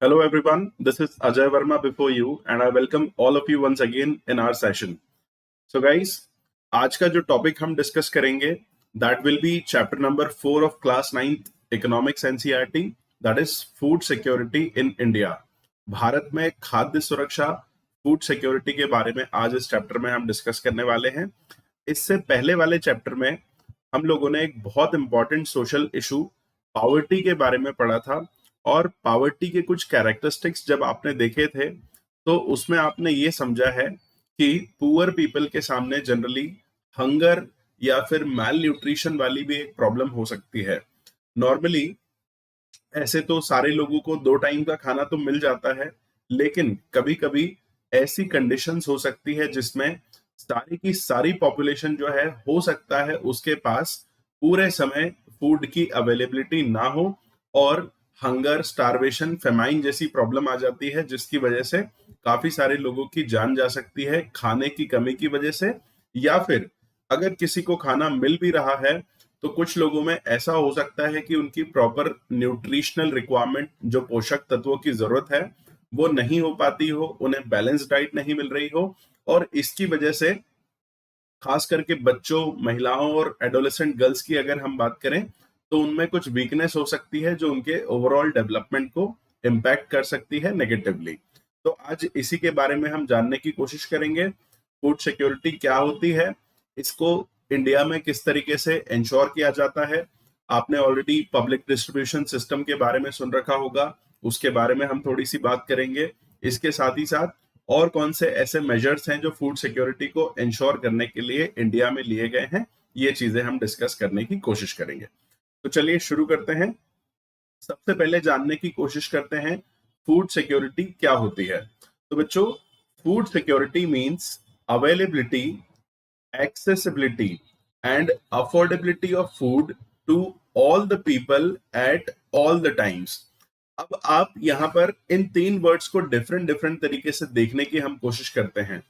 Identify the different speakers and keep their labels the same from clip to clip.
Speaker 1: Hello everyone, this is Ajay Verma before you and I welcome all of you once again in our session. So guys, आज का जो topic हम discuss करेंगे that will be chapter number 4 of class 9th economics NCERT, that is food security in India. Bharat में खाद्य सुरक्षा, food security के बारे में आज इस चैप्टर में हम डिस्कस करने वाले हैं। इससे पहले वाले चैप्टर में हम लोगों ने एक बहुत इंपॉर्टेंट सोशल इशू पॉवर्टी के बारे में पढ़ा था और पॉवर्टी के कुछ कैरेक्टरिस्टिक्स जब आपने देखे थे तो उसमें आपने ये समझा है कि पुअर पीपल के सामने जनरली हंगर या फिर मैल न्यूट्रिशन वाली भी एक प्रॉब्लम हो सकती है। नॉर्मली ऐसे तो सारे लोगों को 2 टाइम का खाना तो मिल जाता है, लेकिन कभी-कभी ऐसी कंडीशंस हो सकती है जिसमें सारी की सारी पॉपुलेशन जो है हो सकता है उसके पास पूरे समय फूड की अवेलेबिलिटी ना हो और हंगर, स्टार्वेशन, फेमाइन जैसी प्रॉब्लम आ जाती है जिसकी वजह से काफी सारे लोगों की जान जा सकती है खाने की कमी की वजह से, या फिर अगर किसी को खाना मिल भी रहा है तो कुछ लोगों में ऐसा हो सकता है कि उनकी प्रॉपर न्यूट्रिशनल रिक्वायरमेंट जो पोषक तत्वों की जरूरत है वो नहीं हो पाती हो, उन्हें बैलेंस डाइट नहीं मिल रही हो और इसकी वजह से खास करके बच्चों, महिलाओं और एडोलेसेंट गर्ल्स की अगर हम बात करें तो उनमें कुछ वीकनेस हो सकती है जो उनके ओवरऑल डेवलपमेंट को इम्पैक्ट कर सकती है नेगेटिवली। तो आज इसी के बारे में हम जानने की कोशिश करेंगे। फूड सिक्योरिटी क्या होती है, इसको इंडिया में किस तरीके से इंश्योर किया जाता है। आपने ऑलरेडी पब्लिक डिस्ट्रीब्यूशन सिस्टम के बारे में सुन रखा होगा, उसके बारे में हम थोड़ी सी बात करेंगे। इसके साथ ही साथ और कौन से ऐसे मेजर्स हैं जो फूड सिक्योरिटी को इंश्योर करने के लिए इंडिया में लिए गए हैं, ये चीजें हम डिस्कस करने की कोशिश करेंगे। तो चलिए शुरू करते हैं। सबसे पहले जानने की कोशिश करते हैं फूड सिक्योरिटी क्या होती है। तो बच्चों, food security means availability, accessibility and affordability of food to all the people at all the times। अब आप यहाँ पर इन 3 वर्ड्स को डिफरेंट डिफरेंट तरीके से देखने की हम कोशिश करते हैं।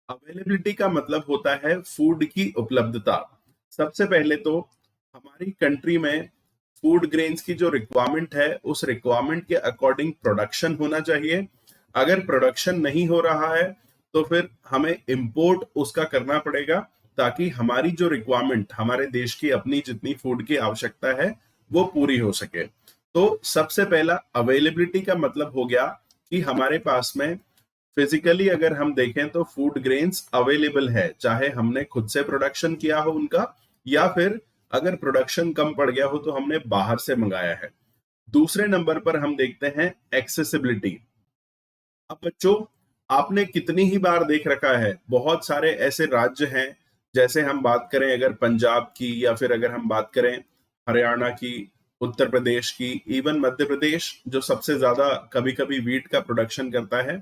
Speaker 1: अवेलेबिलिटी का मतलब होता है फूड की उपलब्धता। सबसे पहले तो हमारी कंट्री में फूड ग्रेन्स की जो रिक्वायरमेंट है उस रिक्वायरमेंट के अकॉर्डिंग प्रोडक्शन होना चाहिए। अगर प्रोडक्शन नहीं हो रहा है तो फिर हमें इंपोर्ट उसका करना पड़ेगा ताकि हमारी जो रिक्वायरमेंट, हमारे देश की अपनी जितनी फूड की आवश्यकता है वो पूरी हो सके। तो सबसे पहला अवेलेबिलिटी का मतलब हो गया कि हमारे पास में फिजिकली अगर हम देखें तो फूड ग्रेन्स अवेलेबल है, चाहे हमने खुद से प्रोडक्शन किया हो उनका या फिर अगर प्रोडक्शन कम पड़ गया हो तो हमने बाहर से मंगाया है। दूसरे नंबर पर हम देखते हैं एक्सेसिबिलिटी। अब बच्चों, आपने कितनी ही बार देख रखा है, बहुत सारे ऐसे राज्य हैं, जैसे हम बात करें अगर पंजाब की या फिर अगर हम बात करें हरियाणा की, उत्तर प्रदेश की, इवन मध्य प्रदेश जो सबसे ज्यादा कभी कभी वीट का प्रोडक्शन करता है।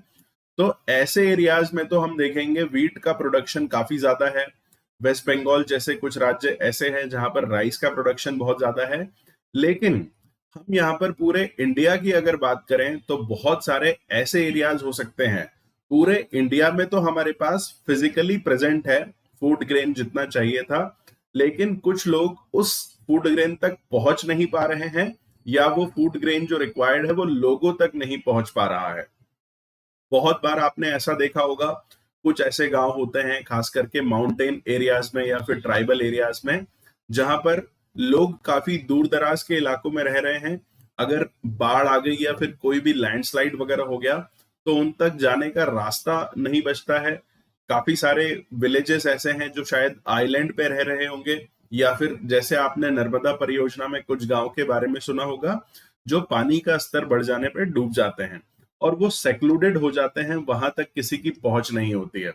Speaker 1: तो ऐसे एरियाज में तो हम देखेंगे वीट का प्रोडक्शन काफी ज्यादा है। वेस्ट बंगाल जैसे कुछ राज्य ऐसे हैं जहां पर राइस का प्रोडक्शन बहुत ज्यादा है। लेकिन हम यहाँ पर पूरे इंडिया की अगर बात करें तो बहुत सारे ऐसे एरियाज हो सकते हैं। पूरे इंडिया में तो हमारे पास फिजिकली प्रेजेंट है फूड ग्रेन जितना चाहिए था, लेकिन कुछ लोग उस फूड ग्रेन तक पहुंच नहीं पा रहे हैं या वो फूड ग्रेन जो रिक्वायर्ड है वो लोगों तक नहीं पहुंच पा रहा है। बहुत बार आपने ऐसा देखा होगा, कुछ ऐसे गांव होते हैं खास करके माउंटेन एरियाज में या फिर ट्राइबल एरियाज में जहां पर लोग काफी दूर दराज के इलाकों में रह रहे हैं। अगर बाढ़ आ गई या फिर कोई भी लैंडस्लाइड वगैरह हो गया तो उन तक जाने का रास्ता नहीं बचता है। काफी सारे विलेजेस ऐसे हैं जो शायद आइलैंड पे रह रहे होंगे, या फिर जैसे आपने नर्मदा परियोजना में कुछ गांव के बारे में सुना होगा जो पानी का स्तर बढ़ जाने पर डूब जाते हैं और वो सेक्लूडेड हो जाते हैं, वहां तक किसी की पहुंच नहीं होती है।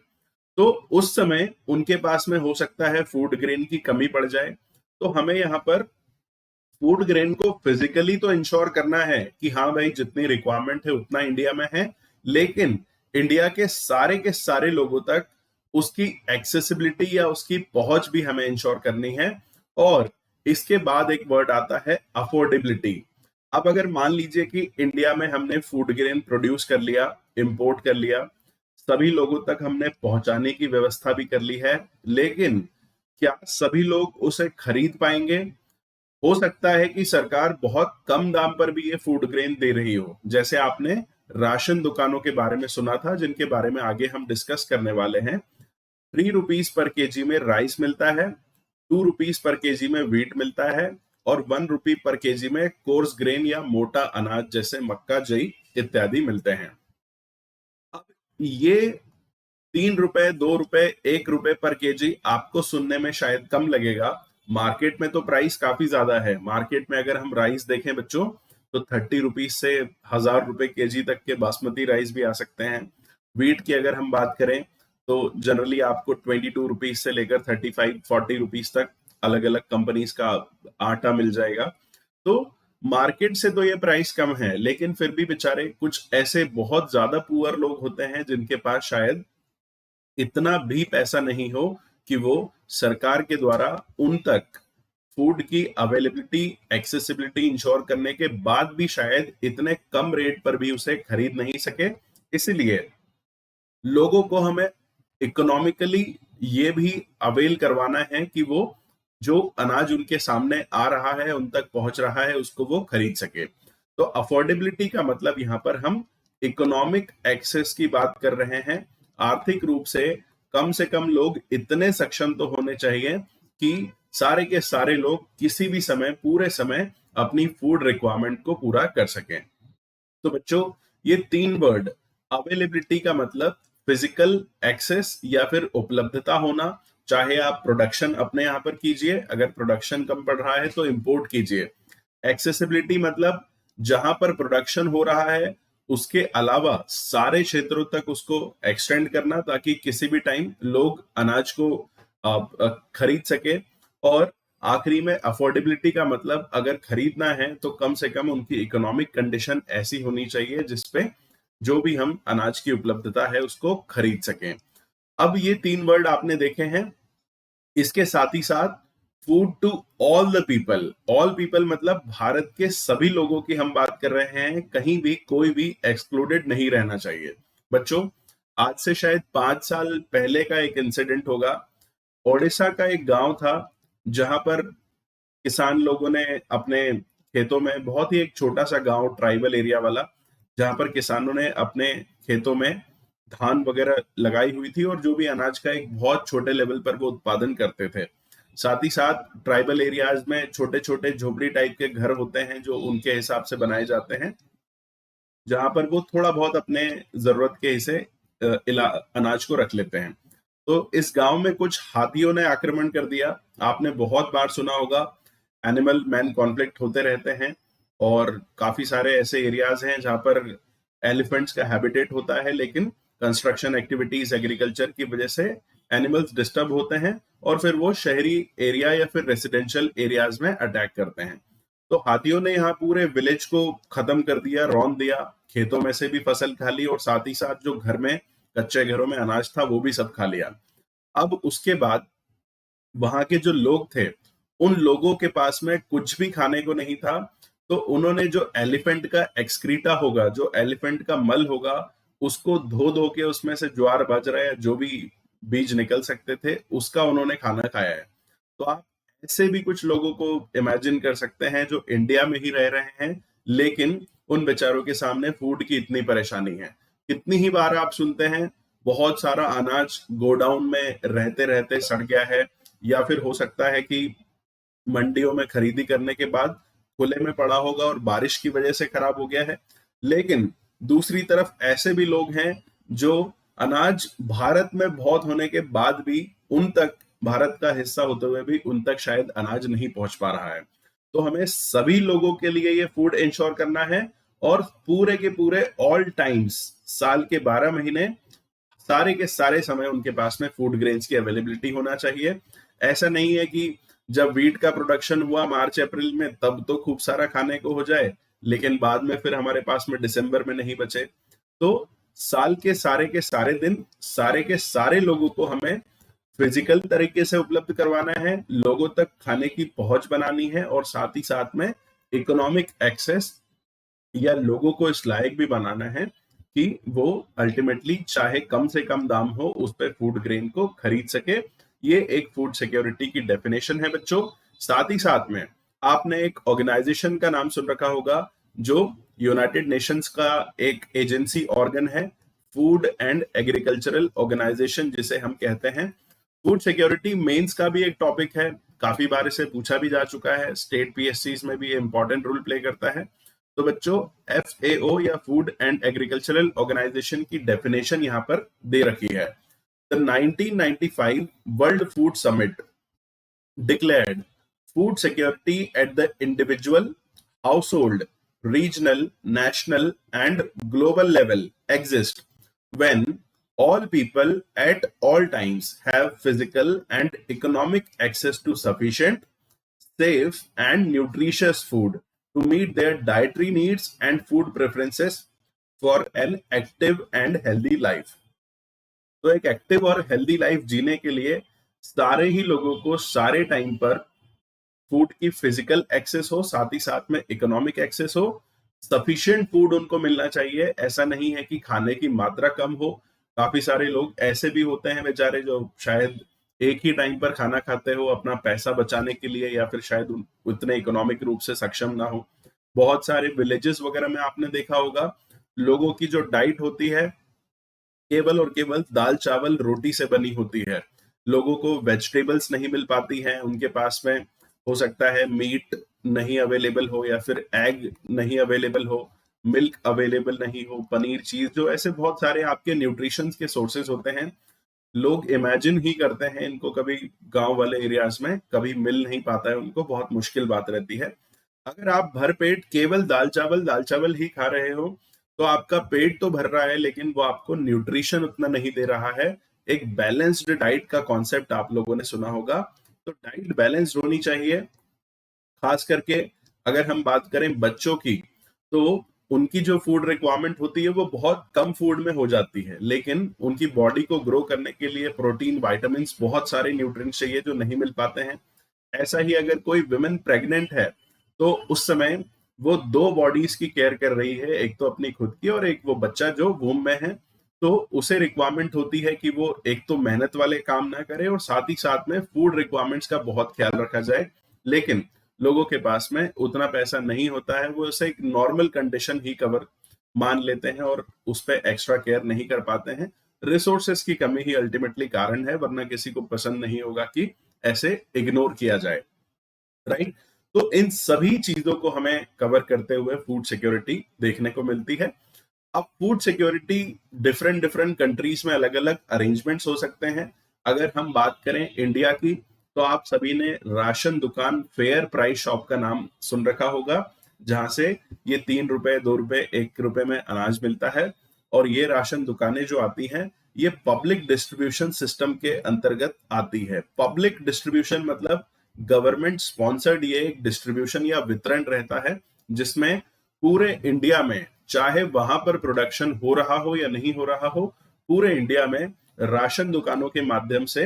Speaker 1: तो उस समय उनके पास में हो सकता है फूड ग्रेन की कमी पड़ जाए। तो हमें यहाँ पर फूड ग्रेन को फिजिकली तो इंश्योर करना है कि हाँ भाई जितनी रिक्वायरमेंट है उतना इंडिया में है, लेकिन इंडिया के सारे लोगों तक उसकी एक्सेसिबिलिटी या उसकी पहुंच भी हमें इंश्योर करनी है। और इसके बाद एक वर्ड आता है अफोर्डेबिलिटी। अब अगर मान लीजिए कि इंडिया में हमने फूड ग्रेन प्रोड्यूस कर लिया, इंपोर्ट कर लिया, सभी लोगों तक हमने पहुंचाने की व्यवस्था भी कर ली है, लेकिन क्या सभी लोग उसे खरीद पाएंगे? हो सकता है कि सरकार बहुत कम दाम पर भी ये फूड ग्रेन दे रही हो, जैसे आपने राशन दुकानों के बारे में सुना था, जिनके बारे में आगे हम डिस्कस करने वाले हैं। 3 रुपीज पर केजी में राइस मिलता है, 2 रुपीज पर केजी में व्हीट मिलता है, और 1 रुपी पर केजी में कोर्स ग्रेन या मोटा अनाज जैसे मक्का, जई इत्यादि मिलते हैं। अब ये 3 रुपए, 2 रुपए, 1 रुपए पर केजी आपको सुनने में शायद कम लगेगा। मार्केट में तो प्राइस काफी ज्यादा है। मार्केट में अगर हम राइस देखें बच्चों, तो 30 रुपीज से 1000 रुपए केजी तक के बासमती राइस भी आ सकते हैं। व्हीट की अगर हम बात करें तो जनरली आपको 22 रुपीज से लेकर 35-40 रुपीज तक अलग अलग कंपनीज का आटा मिल जाएगा। तो मार्केट से तो ये प्राइस कम है, लेकिन फिर भी बेचारे कुछ ऐसे बहुत ज्यादा पुअर लोग होते हैं जिनके पास शायद इतना भी पैसा नहीं हो कि वो सरकार के द्वारा उन तक फूड की अवेलेबिलिटी, एक्सेसिबिलिटी इंश्योर करने के बाद भी शायद इतने कम रेट पर भी उसे खरीद नहीं सके। इसलिए लोगों को हमें इकोनॉमिकली ये भी अवेल करवाना है कि वो जो अनाज उनके सामने आ रहा है, उन तक पहुंच रहा है, उसको वो खरीद सके। तो अफोर्डेबिलिटी का मतलब यहाँ पर हम इकोनॉमिक एक्सेस की बात कर रहे हैं। आर्थिक रूप से कम लोग इतने सक्षम तो होने चाहिए कि सारे के सारे लोग किसी भी समय, पूरे समय अपनी फूड रिक्वायरमेंट को पूरा कर सकें। तो बच्चों, ये 3 वर्ड, अवेलेबिलिटी का मतलब फिजिकल एक्सेस या फिर उपलब्धता होना, चाहे आप प्रोडक्शन अपने यहाँ पर कीजिए, अगर प्रोडक्शन कम पड़ रहा है तो इंपोर्ट कीजिए। एक्सेसिबिलिटी मतलब जहां पर प्रोडक्शन हो रहा है उसके अलावा सारे क्षेत्रों तक उसको एक्सटेंड करना, ताकि किसी भी टाइम लोग अनाज को खरीद सके। और आखिरी में अफोर्डेबिलिटी का मतलब अगर खरीदना है तो कम से कम उनकी इकोनॉमिक कंडीशन ऐसी होनी चाहिए जिसपे जो भी हम अनाज की उपलब्धता है उसको खरीद सकें। अब ये 3 वर्ड आपने देखे हैं। इसके साथ ही साथ food to all the people, all people मतलब भारत के सभी लोगों की हम बात कर रहे हैं, कहीं भी कोई भी एक्सक्लूडेड नहीं रहना चाहिए। बच्चों, आज से शायद 5 साल पहले का एक इंसिडेंट होगा। ओडिशा का एक गांव था जहां पर किसान लोगों ने अपने खेतों में, बहुत ही एक छोटा सा गांव, ट्राइबल एरिया वाला, जहां पर किसानों ने अपने खेतों में धान वगैरह लगाई हुई थी और जो भी अनाज का एक बहुत छोटे लेवल पर वो उत्पादन करते थे। साथ ही साथ ट्राइबल एरियाज में छोटे छोटे झोपड़ी टाइप के घर होते हैं जो उनके हिसाब से बनाए जाते हैं, जहां पर वो थोड़ा बहुत अपने जरूरत के हिस्से अनाज को रख लेते हैं। तो इस गांव में कुछ हाथियों ने आक्रमण कर दिया। आपने बहुत बार सुना होगा, एनिमल मैन कॉन्फ्लिक्ट होते रहते हैं, और काफी सारे ऐसे एरियाज हैं जहां पर एलिफेंट्स का हैबिटेट होता है, लेकिन कंस्ट्रक्शन एक्टिविटीज, एग्रीकल्चर की वजह से एनिमल्स डिस्टर्ब होते हैं और फिर वो शहरी एरिया या फिर रेसिडेंशियल एरियाज में अटैक करते हैं। तो हाथियों ने यहाँ पूरे विलेज को खत्म कर दिया, रौंद दिया, खेतों में से भी फसल खा ली और साथ ही साथ जो घर में, कच्चे घरों में अनाज था वो भी सब खा लिया। अब उसके बाद वहां के जो लोग थे, उन लोगों के पास में कुछ भी खाने को नहीं था। तो उन्होंने जो एलिफेंट का एक्सक्रीटा होगा, जो एलिफेंट का मल होगा, उसको धो धो के उसमें से ज्वार बाजरा या जो भी बीज निकल सकते थे उसका उन्होंने खाना खाया है। तो आप ऐसे भी कुछ लोगों को इमेजिन कर सकते हैं जो इंडिया में ही रह रहे हैं, लेकिन उन बेचारों के सामने फूड की इतनी परेशानी है। कितनी ही बार आप सुनते हैं बहुत सारा अनाज गोडाउन में रहते रहते सड़ गया है, या फिर हो सकता है कि मंडियों में खरीदी करने के बाद खुले में पड़ा होगा और बारिश की वजह से खराब हो गया है। लेकिन दूसरी तरफ ऐसे भी लोग हैं जो अनाज भारत में बहुत होने के बाद भी उन तक, भारत का हिस्सा होते हुए भी उन तक शायद अनाज नहीं पहुंच पा रहा है। तो हमें सभी लोगों के लिए ये फूड इंश्योर करना है, और पूरे के पूरे ऑल टाइम्स, साल के 12 महीने, सारे के सारे समय उनके पास में फूड ग्रेन्स की अवेलेबिलिटी होना चाहिए। ऐसा नहीं है कि जब व्हीट का प्रोडक्शन हुआ मार्च अप्रैल में तब तो खूब सारा खाने को हो जाए, लेकिन बाद में फिर हमारे पास में दिसंबर में नहीं बचे। तो साल के सारे दिन, सारे के सारे लोगों को हमें फिजिकल तरीके से उपलब्ध करवाना है, लोगों तक खाने की पहुंच बनानी है, और साथ ही साथ में इकोनॉमिक एक्सेस या लोगों को इस लायक भी बनाना है कि वो अल्टीमेटली चाहे कम से कम दाम हो उस पर फूड ग्रेन को खरीद सके। ये एक फूड सिक्योरिटी की डेफिनेशन है बच्चों। साथ ही साथ में आपने एक ऑर्गेनाइजेशन का नाम सुन रखा होगा जो यूनाइटेड नेशंस का एक एजेंसी ऑर्गन है, फूड एंड एग्रीकल्चरल ऑर्गेनाइजेशन जिसे हम कहते हैं। फूड सिक्योरिटी मेंस का भी एक टॉपिक है, काफी बार इसे पूछा भी जा चुका है, स्टेट पीएससीज में भी ये इंपॉर्टेंट रोल प्ले करता है। तो बच्चों, एफएओ या फूड एंड एग्रीकल्चरल ऑर्गेनाइजेशन की डेफिनेशन यहाँ पर दे रखी है। The 1995 world food summit declared food security at the individual, household, regional, national, and global level exist when all people at all times have physical and economic access to sufficient, safe, and nutritious food to meet their dietary needs and food preferences for an active and healthy life. तो एक active और healthy life जीने के लिए सारे ही लोगों को सारे टाइम पर फूड की फिजिकल एक्सेस हो, साथ ही साथ में इकोनॉमिक एक्सेस हो, सफिशिएंट फूड उनको मिलना चाहिए। ऐसा नहीं है कि खाने की मात्रा कम हो। काफी सारे लोग ऐसे भी होते हैं बेचारे जो शायद एक ही टाइम पर खाना खाते हो अपना पैसा बचाने के लिए, या फिर शायद उतने इकोनॉमिक रूप से सक्षम ना हो। बहुत सारे विलेजेस वगैरह में आपने देखा होगा लोगों की जो डाइट होती है केवल और केवल दाल चावल रोटी से बनी होती है। लोगों को वेजिटेबल्स नहीं मिल पाती हैं, उनके पास में हो सकता है मीट नहीं अवेलेबल हो, या फिर एग नहीं अवेलेबल हो, मिल्क अवेलेबल नहीं हो, पनीर, चीज, जो ऐसे बहुत सारे आपके न्यूट्रिशन के सोर्सेज होते हैं। लोग इमेजिन ही करते हैं इनको, कभी गांव वाले एरियाज में कभी मिल नहीं पाता है उनको, बहुत मुश्किल बात रहती है। अगर आप भर पेट केवल दाल चावल ही खा रहे हो तो आपका पेट तो भर रहा है लेकिन वो आपको न्यूट्रिशन उतना नहीं दे रहा है। एक बैलेंस्ड डाइट का कॉन्सेप्ट आप लोगों ने सुना होगा, तो डाइट बैलेंस्ड होनी चाहिए। खास करके अगर हम बात करें बच्चों की, तो उनकी जो फूड रिक्वायरमेंट होती है वो बहुत कम फूड में हो जाती है, लेकिन उनकी बॉडी को ग्रो करने के लिए प्रोटीन, वाइटामिन, बहुत सारे न्यूट्रिएंट्स चाहिए जो नहीं मिल पाते हैं। ऐसा ही अगर कोई विमेन प्रेग्नेंट है तो उस समय वो दो बॉडीज की केयर कर रही है, एक तो अपनी खुद की और एक वो बच्चा जो वूम में है। तो उसे रिक्वायरमेंट होती है कि वो एक तो मेहनत वाले काम ना करे और साथ ही साथ में फूड रिक्वायरमेंट्स का बहुत ख्याल रखा जाए। लेकिन लोगों के पास में उतना पैसा नहीं होता है, वो उसे एक नॉर्मल कंडीशन ही कवर मान लेते हैं और उस पर एक्स्ट्रा केयर नहीं कर पाते हैं। रिसोर्सेस की कमी ही अल्टीमेटली कारण है, वरना किसी को पसंद नहीं होगा कि ऐसे इग्नोर किया जाए, राइट। तो इन सभी चीजों को हमें कवर करते हुए फूड सिक्योरिटी देखने को मिलती है। अब food security different different countries में अलग अलग अरेंजमेंट्स हो सकते हैं। अगर हम बात करें इंडिया की, तो आप सभी ने राशन दुकान फेयर प्राइस शॉप का नाम सुन रखा होगा, जहां से ये 3 रुपए, 2 रुपए, 1 रुपए में अनाज मिलता है। और ये राशन दुकानें जो आती हैं ये पब्लिक डिस्ट्रीब्यूशन सिस्टम के अंतर्गत आती है। पब्लिक डिस्ट्रीब्यूशन मतलब गवर्नमेंट स्पॉन्सर्ड ये एक डिस्ट्रीब्यूशन या वितरण रहता है, जिसमें पूरे इंडिया में, चाहे वहां पर प्रोडक्शन हो रहा हो या नहीं हो रहा हो, पूरे इंडिया में राशन दुकानों के माध्यम से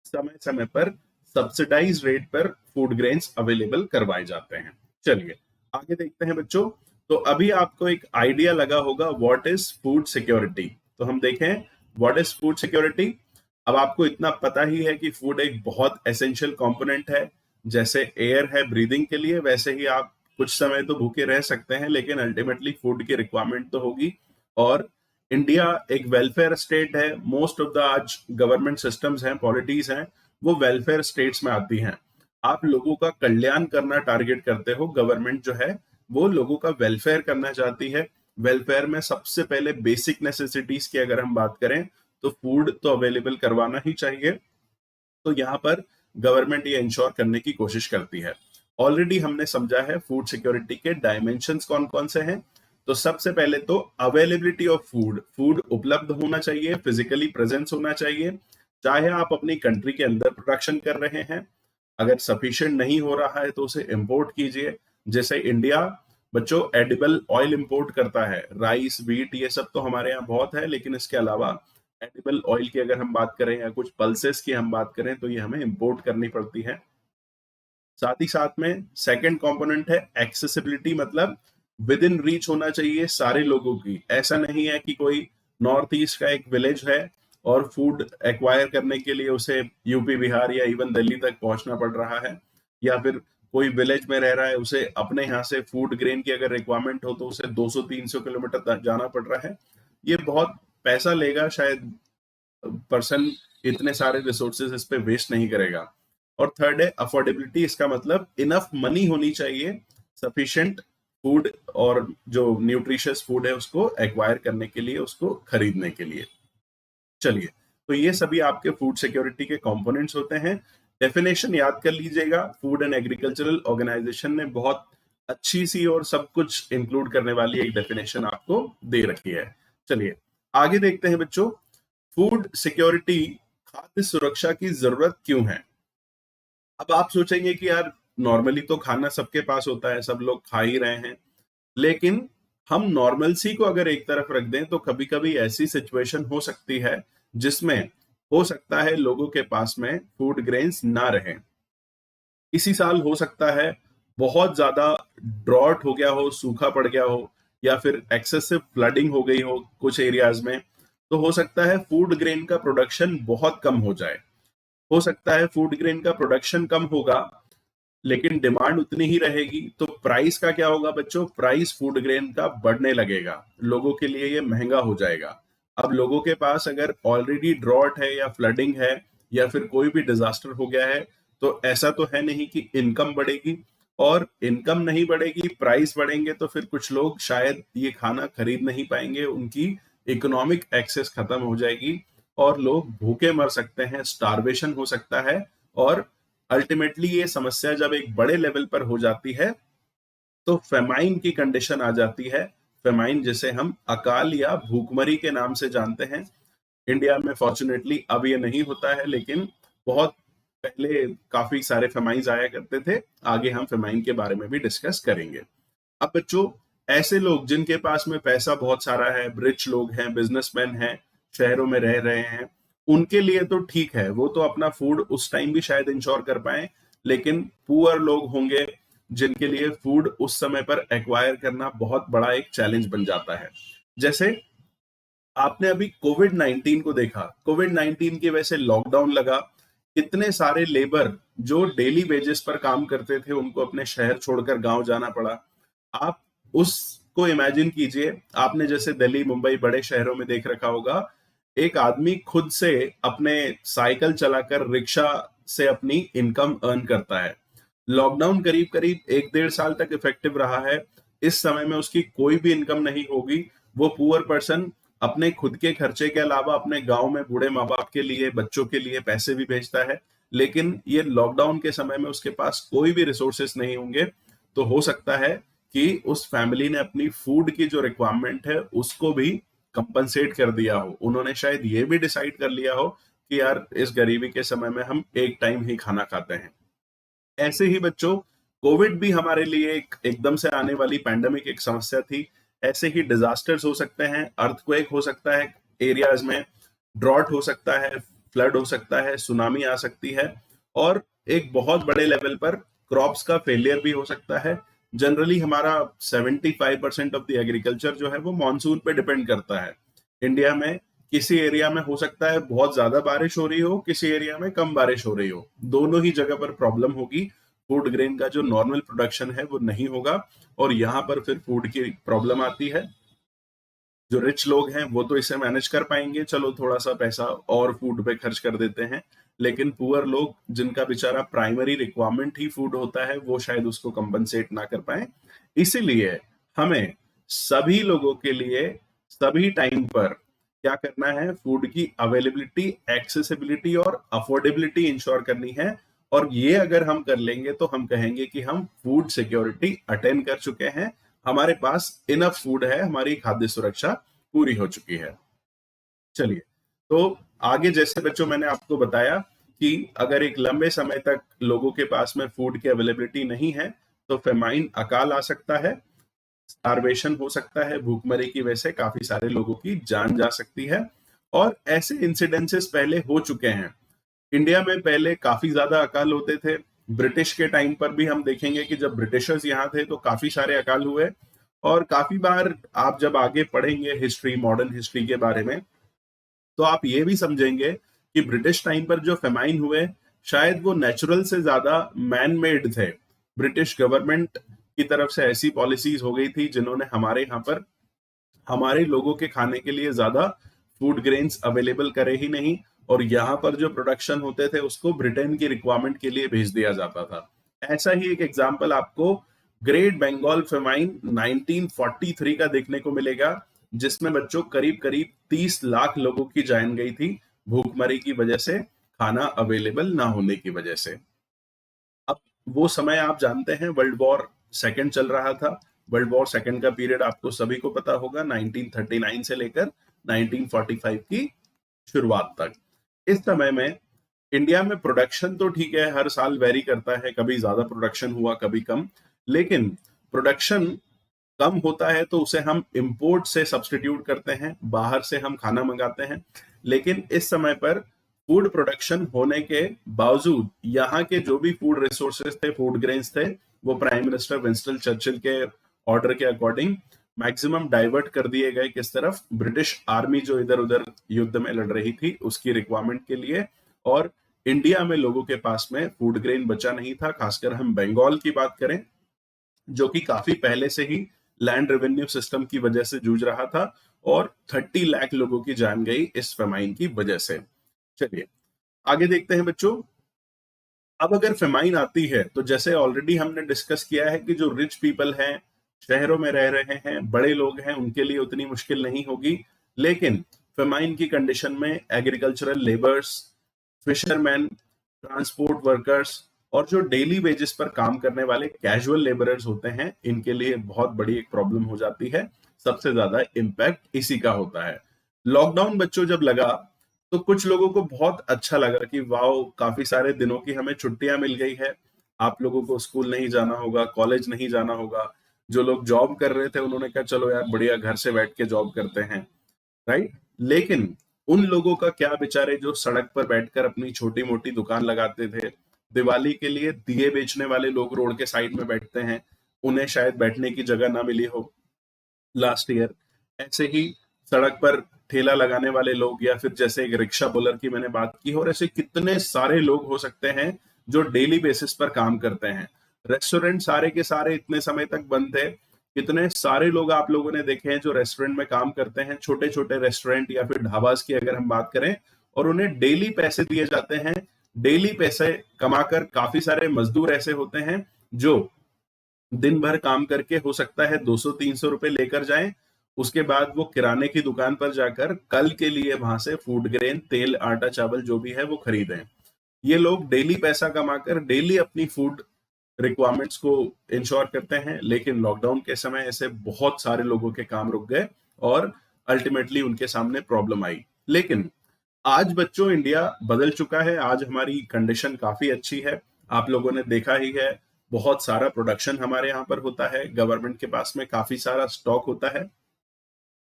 Speaker 1: समय समय पर सब्सिडाइज रेट पर फूड ग्रेन्स अवेलेबल करवाए जाते हैं। चलिए आगे देखते हैं बच्चों। तो अभी आपको एक आइडिया लगा होगा व्हाट इज फूड सिक्योरिटी। तो हम देखें व्हाट इज फूड सिक्योरिटी। अब आपको इतना पता ही है कि फूड एक बहुत एसेंशियल कंपोनेंट है। जैसे एयर है ब्रीदिंग के लिए, वैसे ही आप कुछ समय तो भूखे रह सकते हैं, लेकिन अल्टीमेटली फूड की रिक्वायरमेंट तो होगी। और इंडिया एक वेलफेयर स्टेट है। मोस्ट ऑफ द आज गवर्नमेंट सिस्टम्स हैं, पॉलिटीज हैं, वो वेलफेयर स्टेट्स में आती हैं। आप लोगों का कल्याण करना टारगेट करते हो। गवर्नमेंट जो है वो लोगों का वेलफेयर करना चाहती है। वेलफेयर में सबसे पहले बेसिक नेसेसिटीज की अगर हम बात करें तो फूड तो अवेलेबल करवाना ही चाहिए। तो यहाँ पर गवर्नमेंट ये इंश्योर करने की कोशिश करती है। ऑलरेडी हमने समझा है फूड सिक्योरिटी के डायमेंशंस कौन कौन से हैं। तो सबसे पहले तो अवेलेबिलिटी ऑफ फूड, फूड उपलब्ध होना चाहिए, फिजिकली प्रेजेंस होना चाहिए। चाहे आप अपनी कंट्री के अंदर प्रोडक्शन कर रहे हैं, अगर सफिशिएंट नहीं हो रहा है तो उसे इंपोर्ट कीजिए। जैसे इंडिया बच्चों एडिबल ऑयल इंपोर्ट करता है, राइस, व्हीट, ये सब तो हमारे यहाँ बहुत है, लेकिन इसके अलावा एडिबल ऑयल की अगर हम बात करें या कुछ पल्सेस की हम बात करें तो ये हमें इंपोर्ट करनी पड़ती है। साथ ही साथ में सेकंड कंपोनेंट है एक्सेसिबिलिटी, मतलब विद इन रीच होना चाहिए सारे लोगों की। ऐसा नहीं है कि कोई नॉर्थ ईस्ट का एक विलेज है और फूड एक्वायर करने के लिए उसे यूपी, बिहार या इवन दिल्ली तक पहुंचना पड़ रहा है, या फिर कोई विलेज में रह रहा है, उसे अपने यहाँ से फूड ग्रेन की अगर रिक्वायरमेंट हो तो उसे 200-300 किलोमीटर जाना पड़ रहा है। ये बहुत पैसा लेगा, शायद पर्सन इतने सारे रिसोर्सेज इस पे वेस्ट नहीं करेगा। और थर्ड है अफोर्डेबिलिटी, इसका मतलब इनफ मनी होनी चाहिए सफिशिएंट फूड और जो न्यूट्रिशियस फूड है उसको एक्वायर करने के लिए, उसको खरीदने के लिए। चलिए, तो ये सभी आपके फूड सिक्योरिटी के कंपोनेंट्स होते हैं। डेफिनेशन याद कर लीजिएगा, फूड एंड एग्रीकल्चरल ऑर्गेनाइजेशन ने बहुत अच्छी सी और सब कुछ इंक्लूड करने वाली एक डेफिनेशन आपको दे रखी है। चलिए आगे देखते हैं बच्चों, फूड सिक्योरिटी, खाद्य सुरक्षा की जरूरत क्यों है। अब आप सोचेंगे कि यार नॉर्मली तो खाना सबके पास होता है, सब लोग खा ही रहे हैं, लेकिन हम नॉर्मलसी को अगर एक तरफ रख दें तो कभी कभी ऐसी सिचुएशन हो सकती है जिसमें हो सकता है लोगों के पास में फूड ग्रेन्स ना रहें। इसी साल हो सकता है बहुत ज्यादा ड्रॉट हो गया हो, सूखा पड़ गया हो, या फिर एक्सेसिव फ्लडिंग हो गई हो कुछ एरियाज में, तो हो सकता है फूड ग्रेन का प्रोडक्शन बहुत कम हो जाए। हो सकता है फूड ग्रेन का प्रोडक्शन कम होगा लेकिन डिमांड उतनी ही रहेगी, तो प्राइस का क्या होगा बच्चों, प्राइस फूड ग्रेन का बढ़ने लगेगा, लोगों के लिए ये महंगा हो जाएगा। अब लोगों के पास अगर ऑलरेडी ड्रॉट है या फ्लडिंग है या फिर कोई भी डिजास्टर हो गया है, तो ऐसा तो है नहीं कि इनकम बढ़ेगी, और इनकम नहीं बढ़ेगी, प्राइस बढ़ेंगे तो फिर कुछ लोग शायद ये खाना खरीद नहीं पाएंगे, उनकी इकोनॉमिक एक्सेस खत्म हो जाएगी और लोग भूखे मर सकते हैं, स्टारवेशन हो सकता है। और अल्टीमेटली ये समस्या जब एक बड़े लेवल पर हो जाती है तो फेमाइन की कंडीशन आ जाती है। फेमाइन जिसे हम अकाल या भूखमरी के नाम से जानते हैं। इंडिया में फॉर्चुनेटली अब ये नहीं होता है, लेकिन बहुत पहले काफी सारे फेमाइंस आया करते थे। आगे हम फेमाइन के बारे में भी डिस्कस करेंगे। अब बच्चों, ऐसे लोग जिनके पास में पैसा बहुत सारा है, रिच लोग हैं, बिजनेसमैन हैं, शहरों में रह रहे हैं, उनके लिए तो ठीक है, वो तो अपना फूड उस टाइम भी शायद इंश्योर कर पाए, लेकिन पुअर लोग होंगे जिनके लिए फूड उस समय पर एक्वायर करना बहुत बड़ा एक चैलेंज बन जाता है। जैसे आपने अभी कोविड-19 को देखा, कोविड-19 की वजह से लॉकडाउन लगा, कितने सारे लेबर जो डेली वेजेस पर काम करते थे उनको अपने शहर छोड़कर गांव जाना पड़ा। आप उसको इमेजिन कीजिए, आपने जैसे दिल्ली, मुंबई बड़े शहरों में देख रखा होगा, एक आदमी खुद से अपने साइकिल चलाकर, रिक्शा से अपनी इनकम अर्न करता है। लॉकडाउन करीब करीब 1-1.5 साल तक इफेक्टिव रहा है। इस समय में उसकी कोई भी इनकम नहीं होगी। वो पुअर पर्सन अपने खुद के खर्चे के अलावा अपने गांव में बूढ़े माँ बाप के लिए, बच्चों के लिए पैसे भी भेजता है, लेकिन ये लॉकडाउन के समय में उसके पास कोई भी रिसोर्सेस नहीं होंगे। तो हो सकता है कि उस फैमिली ने अपनी फूड की जो रिक्वायरमेंट है उसको भी कंपनसेट कर दिया हो। उन्होंने शायद ये भी डिसाइड कर लिया हो कि यार इस गरीबी के समय में हम एक टाइम ही खाना खाते हैं। ऐसे ही बच्चों, कोविड भी हमारे लिए एक एकदम से आने वाली पैंडेमिक एक समस्या थी। ऐसे ही डिजास्टर्स हो सकते हैं, अर्थक्वेक हो सकता है एरियाज में, ड्रॉट हो सकता है, फ्लड हो सकता है, सुनामी आ सकती है, और एक बहुत बड़े लेवल पर क्रॉप्स का फेलियर भी हो सकता है। जनरली हमारा 75% ऑफ द एग्रीकल्चर जो है वो मानसून पे डिपेंड करता है। इंडिया में किसी एरिया में हो सकता है बहुत ज्यादा बारिश हो रही हो, किसी एरिया में कम बारिश हो रही हो, दोनों ही जगह पर प्रॉब्लम होगी। फूड ग्रेन का जो नॉर्मल प्रोडक्शन है वो नहीं होगा, और यहाँ पर फिर फूड की प्रॉब्लम आती है। जो रिच लोग हैं वो तो इसे मैनेज कर पाएंगे, चलो थोड़ा सा पैसा और फूड पे खर्च कर देते हैं, लेकिन पुअर लोग जिनका बेचारा प्राइमरी रिक्वायरमेंट ही फूड होता है वो शायद उसको कंपनसेट ना कर पाए। इसीलिए हमें सभी लोगों के लिए सभी टाइम पर क्या करना है, फूड की अवेलेबिलिटी, एक्सेसिबिलिटी और अफोर्डेबिलिटी इंश्योर करनी है। और ये अगर हम कर लेंगे तो हम कहेंगे कि हम फूड सिक्योरिटी अटेन कर चुके हैं, हमारे पास इनफ फूड है, हमारी खाद्य सुरक्षा पूरी हो चुकी है। चलिए, तो आगे जैसे बच्चों मैंने आपको बताया कि अगर एक लंबे समय तक लोगों के पास में फूड की अवेलेबिलिटी नहीं है तो फेमाइन, अकाल आ सकता है, स्टारवेशन हो सकता है, भूखमरी की वजह से काफी सारे लोगों की जान जा सकती है। और ऐसे इंसिडेंसेस पहले हो चुके हैं। इंडिया में पहले काफी ज्यादा अकाल होते थे। ब्रिटिश के टाइम पर भी हम देखेंगे कि जब ब्रिटिशर्स यहाँ थे तो काफी सारे अकाल हुए। और काफी बार आप जब आगे पढ़ेंगे हिस्ट्री, मॉडर्न हिस्ट्री के बारे में, तो आप ये भी समझेंगे कि ब्रिटिश टाइम पर जो फेमाइन हुए शायद वो नेचुरल से ज्यादा मैन मेड थे। ब्रिटिश गवर्नमेंट की तरफ से ऐसी पॉलिसीज हो गई थी जिन्होंने हमारे यहाँ पर हमारे लोगों के खाने के लिए ज्यादा फूड ग्रेन्स अवेलेबल करे ही नहीं, और यहाँ पर जो प्रोडक्शन होते थे उसको ब्रिटेन की रिक्वायरमेंट के लिए भेज दिया जाता था। ऐसा ही एक एग्जाम्पल आपको ग्रेट बंगाल फेमाइन 1943 का देखने को मिलेगा, जिसमें बच्चों करीब करीब 30 लाख लोगों की जान गई थी भूखमरी की वजह से, खाना अवेलेबल ना होने की वजह से। अब वो समय आप जानते हैं, वर्ल्ड वॉर सेकंड चल रहा था। वर्ल्ड वॉर सेकंड का पीरियड आपको सभी को पता होगा, 1939 से लेकर 1945 की शुरुआत तक। इस समय में इंडिया में प्रोडक्शन तो ठीक है, हर साल वेरी करता है, कभी ज्यादा प्रोडक्शन हुआ कभी कम, लेकिन प्रोडक्शन कम होता है तो उसे हम इंपोर्ट से सब्सटीट्यूट करते हैं, बाहर से हम खाना मंगाते हैं। लेकिन इस समय पर फूड प्रोडक्शन होने के बावजूद यहाँ के जो भी फूड रिसोर्सेज थे, फूड ग्रेन्स थे, वो प्राइम मिनिस्टर विंस्टन चर्चिल के ऑर्डर के अकॉर्डिंग मैक्सिमम डाइवर्ट कर दिए गए किस तरफ, ब्रिटिश आर्मी जो इधर उधर युद्ध में लड़ रही थी उसकी रिक्वायरमेंट के लिए। और इंडिया में लोगों के पास में फूड ग्रेन बचा नहीं था, खासकर हम बंगाल की बात करें जो कि काफी पहले से ही लैंड रेवेन्यू सिस्टम की वजह से जूझ रहा था, और 30 लाख लोगों की जान गई इस फेमाइन की वजह से। चलिए आगे देखते हैं बच्चों। अब अगर फेमाइन आती है तो जैसे ऑलरेडी हमने डिस्कस किया है कि जो रिच पीपल हैं, शहरों में रह रहे हैं, बड़े लोग हैं, उनके लिए उतनी मुश्किल नहीं होगी। लेकिन फेमाइन की कंडीशन में agricultural labours, fisherman, transport workers और जो डेली वेजेस पर काम करने वाले कैजुअल लेबरर्स होते हैं, इनके लिए बहुत बड़ी एक प्रॉब्लम हो जाती है। सबसे ज्यादा इम्पैक्ट इसी का होता है। लॉकडाउन बच्चों जब लगा तो कुछ लोगों को बहुत अच्छा लगा कि वाओ, काफी सारे दिनों की हमें छुट्टियां मिल गई है, आप लोगों को स्कूल नहीं जाना होगा, कॉलेज नहीं जाना होगा। जो लोग जॉब कर रहे थे उन्होंने कहा चलो यार बढ़िया, घर से बैठ के जॉब करते हैं, राइट। लेकिन उन लोगों का क्या, बेचारे जो सड़क पर बैठकर अपनी छोटी मोटी दुकान लगाते थे, दिवाली के लिए दिए बेचने वाले लोग रोड के साइड में बैठते हैं, उन्हें शायद बैठने की जगह ना मिली हो लास्ट ईयर। ऐसे ही सड़क पर ठेला लगाने वाले लोग, या फिर जैसे एक रिक्शा पुलर की मैंने बात की, और ऐसे कितने सारे लोग हो सकते हैं जो डेली बेसिस पर काम करते हैं। रेस्टोरेंट सारे के सारे इतने समय तक बंद थे। कितने सारे लोग आप लोगों ने देखे हैं जो रेस्टोरेंट में काम करते हैं, छोटे छोटे रेस्टोरेंट या फिर ढाबास की अगर हम बात करें, और उन्हें डेली पैसे दिए जाते हैं। डेली पैसे कमाकर काफी सारे मजदूर ऐसे होते हैं जो दिन भर काम करके हो सकता है 200-300 रुपए लेकर जाएं, उसके बाद वो किराने की दुकान पर जाकर कल के लिए वहां से फूड ग्रेन, तेल, आटा, चावल जो भी है वो खरीदें। ये लोग डेली पैसा कमाकर डेली अपनी फूड रिक्वायरमेंट्स को इंश्योर करते हैं। लेकिन लॉकडाउन के समय ऐसे बहुत सारे लोगों के काम रुक गए और अल्टीमेटली उनके सामने प्रॉब्लम आई। लेकिन आज बच्चों इंडिया बदल चुका है, आज हमारी कंडीशन काफी अच्छी है। आप लोगों ने देखा ही है, बहुत सारा प्रोडक्शन हमारे यहाँ पर होता है, गवर्नमेंट के पास में काफी सारा स्टॉक होता है।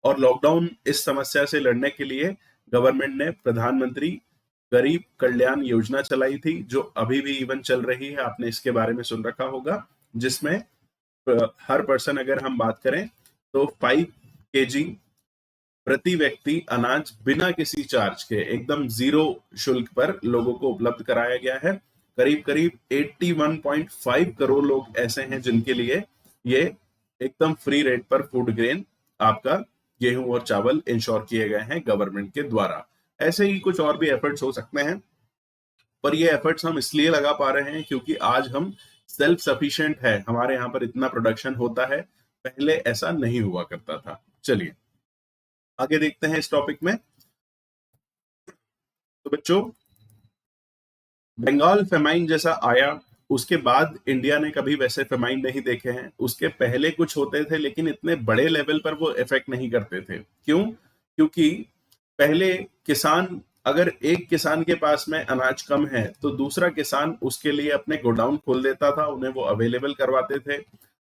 Speaker 1: और लॉकडाउन इस समस्या से लड़ने के लिए गवर्नमेंट ने प्रधानमंत्री गरीब कल्याण योजना चलाई थी, जो अभी भी इवन चल रही है, आपने इसके बारे में सुन रखा होगा, जिसमें हर पर्सन अगर हम बात करें तो 5 kg प्रति व्यक्ति अनाज बिना किसी चार्ज के, एकदम जीरो शुल्क पर लोगों को उपलब्ध कराया गया है। करीब करीब 81.5 करोड़ लोग ऐसे हैं जिनके लिए ये एकदम फ्री रेट पर फूड ग्रेन, आपका गेहूं और चावल इंश्योर किए गए हैं गवर्नमेंट के द्वारा। ऐसे ही कुछ और भी एफर्ट्स हो सकते हैं, पर ये एफर्ट्स हम इसलिए लगा पा रहे हैं क्योंकि आज हम सेल्फ सफिशिएंट है, हमारे यहाँ पर इतना प्रोडक्शन होता है, पहले ऐसा नहीं हुआ करता था। चलिए आगे देखते हैं इस टॉपिक में। तो बच्चों, बंगाल फेमाइन जैसा आया, उसके बाद इंडिया ने कभी वैसे फेमाइन नहीं देखे हैं। उसके पहले कुछ होते थे लेकिन इतने बड़े लेवल पर वो इफेक्ट नहीं करते थे। क्यों? क्योंकि पहले किसान, अगर एक किसान के पास में अनाज कम है तो दूसरा किसान उसके लिए अपने गोडाउन खोल देता था, उन्हें वो अवेलेबल करवाते थे।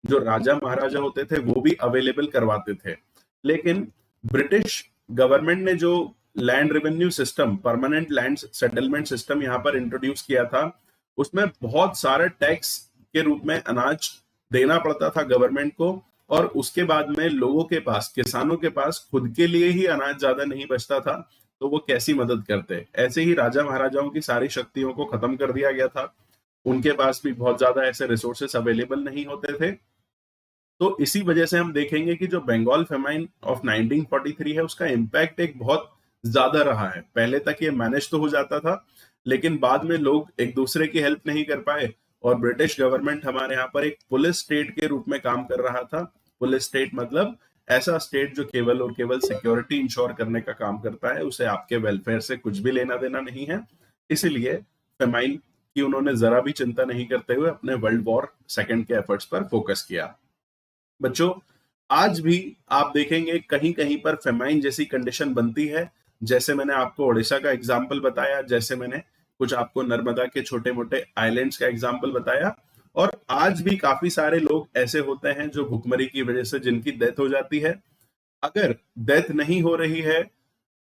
Speaker 1: जो राजा महाराजा होते थे वो भी अवेलेबल करवाते थे। लेकिन ब्रिटिश गवर्नमेंट ने जो land revenue system, permanent land settlement system यहाँ पर इंट्रोड्यूस किया था, उसमें बहुत सारे टैक्स के रूप में अनाज देना पड़ता था गवर्नमेंट को, और उसके बाद में लोगों के पास, किसानों के पास खुद के लिए ही अनाज ज्यादा नहीं बचता था, तो वो कैसी मदद करते। ऐसे ही राजा महाराजाओं की सारी शक्तियों को खत्म कर दिया गया था। उनके पास भी बहुत ज्यादा ऐसे रिसोर्सेस अवेलेबल नहीं होते थे। तो इसी वजह से हम देखेंगे कि जो बंगाल फेमाइन ऑफ 1943 है उसका इम्पैक्ट एक बहुत ज्यादा रहा है। पहले तक ये मैनेज तो हो जाता था, लेकिन बाद में लोग एक दूसरे की हेल्प नहीं कर पाए और ब्रिटिश गवर्नमेंट हमारे यहाँ पर एक पुलिस स्टेट के रूप में काम कर रहा था। पुलिस स्टेट मतलब ऐसा स्टेट जो केवल और केवल सिक्योरिटी इंश्योर करने का काम करता है, उसे आपके वेलफेयर से कुछ भी लेना देना नहीं है। इसीलिए फेमाइन की उन्होंने जरा भी चिंता नहीं करते हुए अपने वर्ल्ड वॉर सेकेंड के एफर्ट्स पर फोकस किया। बच्चों, आज भी आप देखेंगे कहीं कहीं पर फेमाइन जैसी कंडीशन बनती है। जैसे मैंने आपको ओडिशा का एग्जाम्पल बताया, जैसे मैंने कुछ आपको नर्मदा के छोटे मोटे आइलैंड्स का एग्जाम्पल बताया, और आज भी काफी सारे लोग ऐसे होते हैं जो भुखमरी की वजह से जिनकी डेथ हो जाती है। अगर डेथ नहीं हो रही है,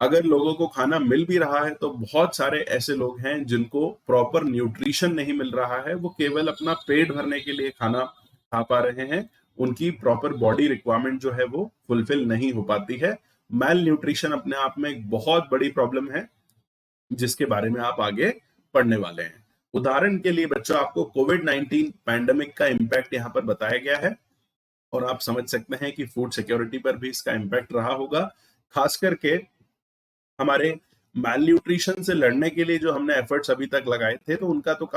Speaker 1: अगर लोगों को खाना मिल भी रहा है, तो बहुत सारे ऐसे लोग हैं जिनको प्रॉपर न्यूट्रिशन नहीं मिल रहा है। वो केवल अपना पेट भरने के लिए खाना खा पा रहे हैं, उनकी प्रॉपर बॉडी रिक्वायरमेंट जो है वो फुलफिल नहीं हो पाती है। मैल न्यूट्रिशन अपने आप में एक बहुत बड़ी प्रॉब्लम है, जिसके बारे में आप आगे पढ़ने वाले हैं। उदाहरण के लिए बच्चों, आपको कोविड-19 पैंडेमिक का इम्पैक्ट यहाँ पर बताया गया है, और आप समझ सकते हैं कि फूड सिक्योरिटी पर भी इसका इम्पैक्ट रहा होगा। खास करके हमारे मैल न्यूट्रिशन से लड़ने के लिए जो हमने एफर्ट्स अभी तक लगाए थे, तो उनका तो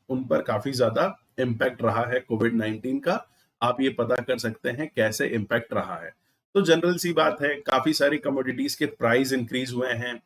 Speaker 1: उन पर काफी ज्यादा इम्पैक्ट रहा है कोविड-19 का। आप ये पता कर सकते हैं कैसे इम्पैक्ट रहा है। तो जनरल सी बात है, काफी सारी कमोडिटीज के प्राइस इंक्रीज हुए हैं।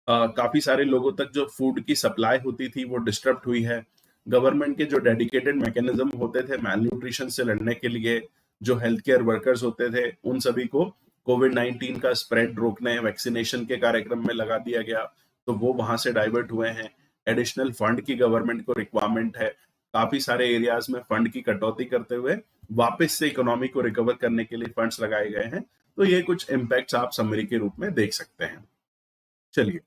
Speaker 1: काफी सारे लोगों तक जो फूड की सप्लाई होती थी वो डिस्टर्ब हुई है। गवर्नमेंट के जो डेडिकेटेड मैकेनिज्म होते थे मैल न्यूट्रिशन से लड़ने के लिए, जो हेल्थ केयर वर्कर्स होते थे, उन सभी को कोविड-19 का स्प्रेड रोकने वैक्सीनेशन के कार्यक्रम में लगा दिया गया, तो वो वहां से डाइवर्ट हुए हैं। एडिशनल फंड की गवर्नमेंट को रिक्वायरमेंट है। काफी सारे एरियाज में फंड की कटौती करते हुए वापस से इकोनॉमी को रिकवर करने के लिए फंड्स लगाए गए हैं। तो ये कुछ इम्पैक्ट्स आप समरी के रूप में देख सकते हैं। चलिए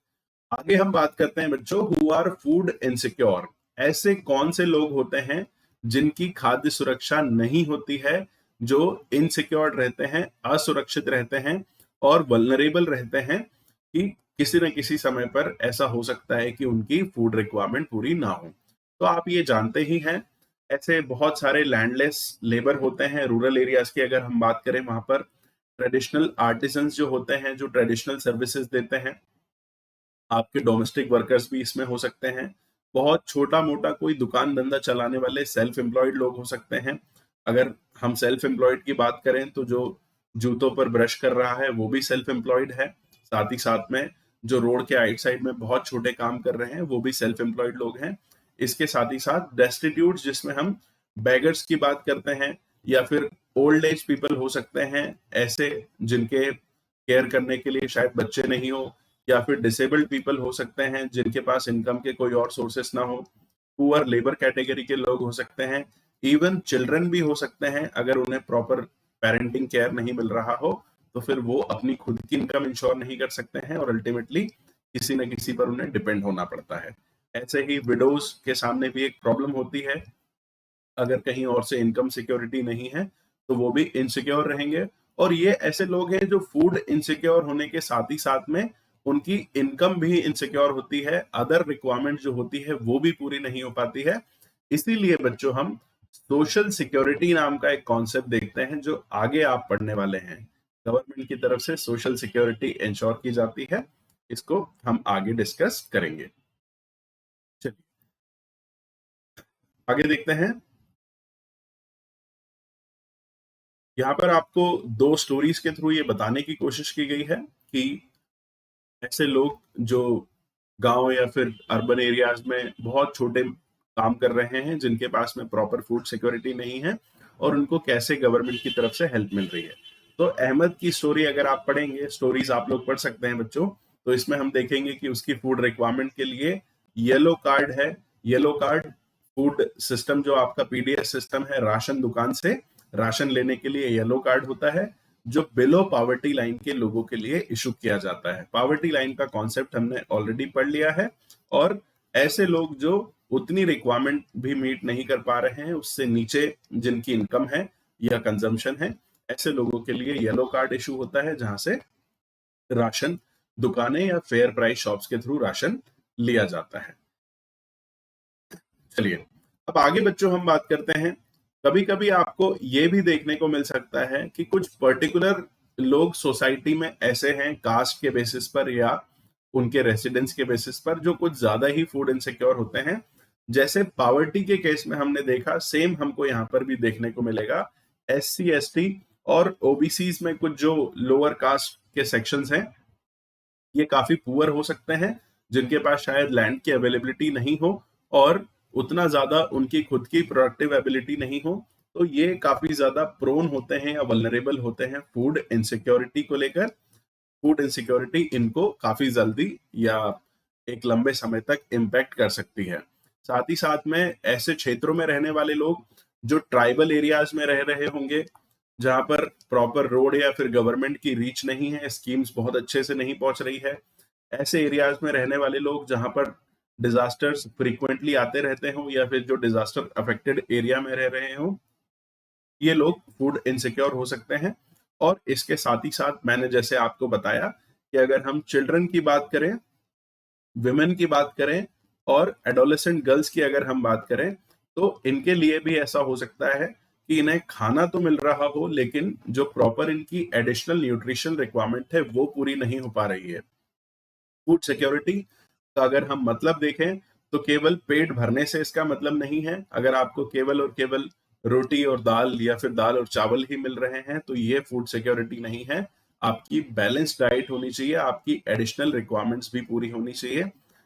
Speaker 1: आगे हम बात करते हैं बच्चों, हु आर फूड इनसिक्योर। ऐसे कौन से लोग होते हैं जिनकी खाद्य सुरक्षा नहीं होती है, जो इनसिक्योर रहते हैं, असुरक्षित रहते हैं और वल्नरेबल रहते हैं कि किसी न किसी समय पर ऐसा हो सकता है कि उनकी फूड रिक्वायरमेंट पूरी ना हो। तो आप ये जानते ही हैं, ऐसे बहुत सारे लैंडलेस लेबर होते हैं रूरल एरियाज की। अगर हम बात करें, वहां पर ट्रेडिशनल आर्टिजन्स जो होते हैं, जो ट्रेडिशनल सर्विसेज देते हैं, आपके डोमेस्टिक वर्कर्स भी इसमें हो सकते हैं। बहुत छोटा मोटा कोई दुकान धंधा चलाने वाले सेल्फ एम्प्लॉयड लोग हो सकते हैं। अगर हम सेल्फ एम्प्लॉयड की बात करें, तो जो जूतों पर ब्रश कर रहा है वो भी सेल्फ एम्प्लॉयड है। साथ ही साथ में जो रोड के आइट साइड में बहुत छोटे काम कर रहे हैं वो भी सेल्फ एम्प्लॉयड लोग हैं। इसके साथ ही साथ डेस्टिट्यूट, जिसमें हम बेगर्स की बात करते हैं, या फिर ओल्ड एज पीपल हो सकते हैं, ऐसे जिनके केयर करने के लिए शायद बच्चे नहीं हो, या फिर डिसेबल्ड पीपल हो सकते हैं जिनके पास इनकम के कोई और सोर्सेस ना हो। पुअर लेबर कैटेगरी के लोग हो सकते हैं। इवन चिल्ड्रन भी हो सकते हैं। अगर उन्हें प्रॉपर पेरेंटिंग केयर नहीं मिल रहा हो, तो फिर वो अपनी खुद की इनकम इंश्योर नहीं कर सकते हैं और अल्टीमेटली किसी न किसी पर उन्हें डिपेंड होना पड़ता है। ऐसे ही विडोज के सामने भी एक प्रॉब्लम होती है। अगर कहीं और से इनकम सिक्योरिटी नहीं है, तो वो भी इनसिक्योर रहेंगे। और ये ऐसे लोग हैं जो फूड इनसिक्योर होने के साथ ही साथ में उनकी इनकम भी इनसिक्योर होती है, अदर रिक्वायरमेंट जो होती है वो भी पूरी नहीं हो पाती है। इसीलिए बच्चों, हम सोशल सिक्योरिटी नाम का एक कॉन्सेप्ट देखते हैं जो आगे आप पढ़ने वाले हैं। गवर्नमेंट की तरफ से सोशल सिक्योरिटी इंश्योर की जाती है, इसको हम आगे डिस्कस करेंगे। चलिए आगे देखते हैं। यहाँ पर आपको दो स्टोरीज के थ्रू ये बताने की कोशिश की गई है कि ऐसे लोग जो गांव या फिर अर्बन एरियाज में बहुत छोटे काम कर रहे हैं, जिनके पास में प्रॉपर फूड सिक्योरिटी नहीं है, और उनको कैसे गवर्नमेंट की तरफ से हेल्प मिल रही है। तो अहमद की स्टोरी अगर आप पढ़ेंगे, स्टोरीज आप लोग पढ़ सकते हैं बच्चों, तो इसमें हम देखेंगे कि उसकी फूड रिक्वायरमेंट के लिए येलो कार्ड है। येलो कार्ड फूड सिस्टम, जो आपका पीडीएस सिस्टम है, राशन दुकान से राशन लेने के लिए येलो कार्ड होता है, जो बिलो पॉवर्टी लाइन के लोगों के लिए इशू किया जाता है। पॉवर्टी लाइन का कॉन्सेप्ट हमने ऑलरेडी पढ़ लिया है, और ऐसे लोग जो उतनी रिक्वायरमेंट भी मीट नहीं कर पा रहे हैं, उससे नीचे जिनकी इनकम है या कंजम्पशन है, ऐसे लोगों के लिए येलो कार्ड इशू होता है, जहां से राशन दुकानें या फेयर प्राइस शॉप्स के थ्रू राशन लिया जाता है। चलिए अब आगे बच्चों हम बात करते हैं, कभी कभी आपको ये भी देखने को मिल सकता है कि कुछ पर्टिकुलर लोग सोसाइटी में ऐसे हैं कास्ट के बेसिस पर या उनके रेसिडेंस के बेसिस पर जो कुछ ज्यादा ही फूड इनसिक्योर होते हैं। जैसे पावर्टी के केस में हमने देखा, सेम हमको यहाँ पर भी देखने को मिलेगा। SC ST और ओबीसीज में कुछ जो लोअर कास्ट के सेक्शंस हैं, ये काफी पुअर हो सकते हैं, जिनके पास शायद लैंड की अवेलेबिलिटी नहीं हो और उतना ज्यादा उनकी खुद की प्रोडक्टिव एबिलिटी नहीं हो, तो ये काफी ज्यादा प्रोन होते हैं या वल्नरेबल होते हैं फूड इनसिक्योरिटी को लेकर। फूड इनसिक्योरिटी इनको काफी जल्दी या एक लंबे समय तक इम्पैक्ट कर सकती है। साथ ही साथ में ऐसे क्षेत्रों में रहने वाले लोग जो ट्राइबल एरियाज में रह रहे होंगे, जहां पर प्रॉपर रोड या फिर गवर्नमेंट की रीच नहीं है, स्कीम्स बहुत अच्छे से नहीं पहुंच रही है, ऐसे एरियाज में रहने वाले लोग जहां पर डिजास्टर्स फ्रीक्वेंटली आते रहते हो या फिर जो डिजास्टर अफेक्टेड एरिया में रह रहे हो, ये लोग फूड इनसिक्योर हो सकते हैं। और इसके साथ ही साथ मैंने जैसे आपको बताया कि अगर हम चिल्ड्रन की बात करें, विमेन की बात करें और एडोलेसेंट गर्ल्स की अगर हम बात करें, तो इनके लिए भी ऐसा हो सकता है कि इन्हें खाना तो मिल रहा हो लेकिन जो प्रॉपर इनकी एडिशनल न्यूट्रिशन रिक्वायरमेंट है वो पूरी नहीं हो पा रही है। फूड सिक्योरिटी का अगर हम मतलब देखें तो केवल पेट भरने से इसका मतलब नहीं है। अगर आपको केवल और केवल रोटी और दाल या फिर दाल और चावल ही मिल रहे हैं तो ये फूड सिक्योरिटी नहीं है। आपकी बैलेंस डाइट होनी चाहिए, आपकी एडिशनल रिक्वायरमेंट्स भी पूरी होनी चाहिए।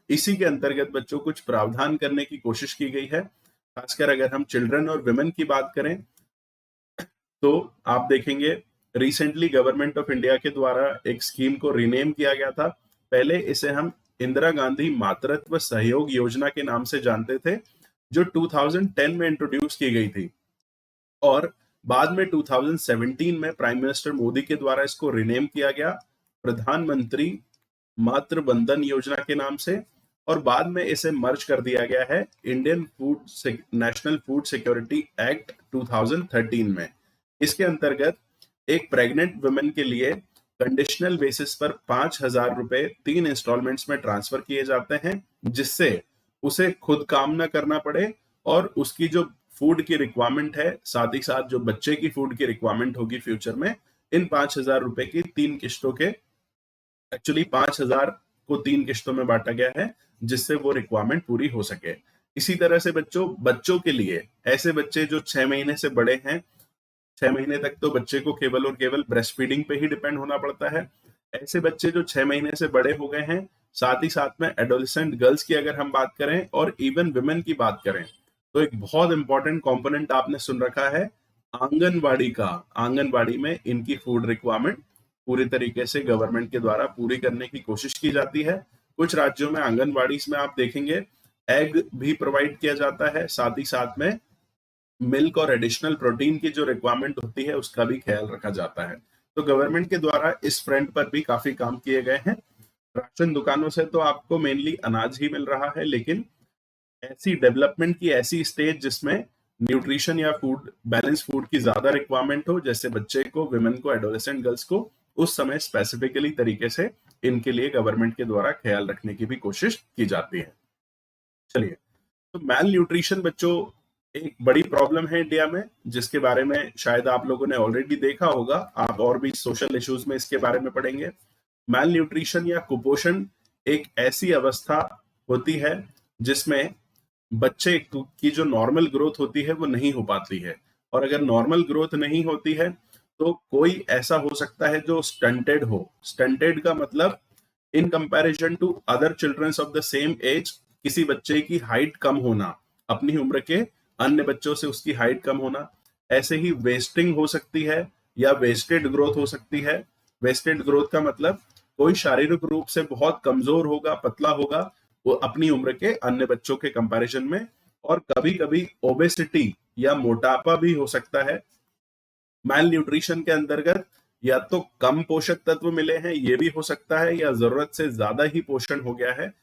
Speaker 1: इसी के अंतर्गत बच्चों कुछ प्रावधान करने की कोशिश की गई है। खासकर अगर हम चिल्ड्रन और विमेन की बात करें तो आप देखेंगे रिसेंटली गवर्नमेंट ऑफ इंडिया के द्वारा एक स्कीम को रीनेम किया गया था। पहले इसे हम इंदिरा गांधी मातृत्व सहयोग योजना के नाम से जानते थे, जो 2010 में इंट्रोड्यूस की गई थी और बाद में 2017 में प्राइम मिनिस्टर मोदी के द्वारा इसको रीनेम किया गया प्रधानमंत्री मातृ वंदन योजना के नाम से, और बाद में इसे मर्ज कर दिया गया है Indian food national food security act 2013 में। इसके अंतर्गत एक प्रेग्नेंट वुमेन के लिए कंडीशनल बेसिस पर 5,000 रुपए 3 इंस्टॉलमेंट्स में ट्रांसफर किए जाते हैं, जिससे उसे खुद काम ना करना पड़े और उसकी जो फूड की रिक्वायरमेंट है, साथ ही साथ जो बच्चे की फूड की रिक्वायरमेंट होगी फ्यूचर में, इन 5,000 रुपए की 3 किस्तों के, एक्चुअली 5,000 को 3 किस्तों में बांटा गया है, जिससे वो रिक्वायरमेंट पूरी हो सके। इसी तरह से बच्चों के लिए, ऐसे बच्चे जो 6 महीने से बड़े हैं, 6 महीने तक तो बच्चे को केवल और केवल ब्रेस्ट फीडिंग पे ही डिपेंड होना पड़ता है। ऐसे बच्चे जो 6 महीने से बड़े हो गए हैं, साथ ही साथ में एडोलेसेंट गर्ल्स की अगर हम बात करें और इवन विमेन की बात करें, तो एक बहुत इंपॉर्टेंट कंपोनेंट आपने सुन रखा है आंगनवाड़ी का। आंगनवाड़ी में इनकी फूड रिक्वायरमेंट पूरी तरीके से गवर्नमेंट के द्वारा पूरी करने की कोशिश की जाती है। कुछ राज्यों में आंगनवाड़ी में आप देखेंगे एग भी प्रोवाइड किया जाता है, साथ ही साथ में मिल्क और एडिशनल प्रोटीन की जो रिक्वायरमेंट होती है उसका भी ख्याल रखा जाता है। तो गवर्नमेंट के द्वारा इस फ्रंट पर भी काफी काम किए गए हैं। राशन दुकानों से तो आपको मेनली अनाज ही मिल रहा है, लेकिन ऐसी डेवलपमेंट की ऐसी स्टेज जिसमें न्यूट्रिशन या फूड बैलेंस फूड की ज्यादा रिक्वायरमेंट हो, जैसे बच्चे को, विमेन को, एडोलेसेंट गर्ल्स को, उस समय स्पेसिफिकली तरीके से इनके लिए गवर्नमेंट के द्वारा ख्याल रखने की भी कोशिश की जाती है। चलिए, तो मैल न्यूट्रिशन बच्चों एक बड़ी प्रॉब्लम है इंडिया में, जिसके बारे में शायद आप लोगों ने ऑलरेडी देखा होगा। आप और भी सोशल इश्यूज में इसके बारे में पढ़ेंगे। मैल न्यूट्रिशन या कुपोषण एक ऐसी अवस्था होती है जिसमें बच्चे की जो नॉर्मल ग्रोथ होती है वो नहीं हो पाती है, और अगर नॉर्मल ग्रोथ नहीं होती है तो कोई ऐसा हो सकता है जो स्टंटेड हो। स्टंटेड का मतलब in comparison to other childrens of the same age, किसी बच्चे की हाइट कम होना, अपनी उम्र के अन्य बच्चों से उसकी हाइट कम होना। ऐसे ही वेस्टिंग हो सकती है या वेस्टेड ग्रोथ हो सकती है। वेस्टेड ग्रोथ का मतलब कोई शारीरिक रूप से बहुत कमजोर होगा, पतला होगा, वो अपनी उम्र के अन्य बच्चों के कंपैरिजन में। और कभी कभी ओबेसिटी या मोटापा भी हो सकता है। मैल न्यूट्रिशन के अंतर्गत या तो कम पोषक तत्व मिले हैं, ये भी हो सकता है, या जरूरत से ज्यादा ही पोषण हो गया है,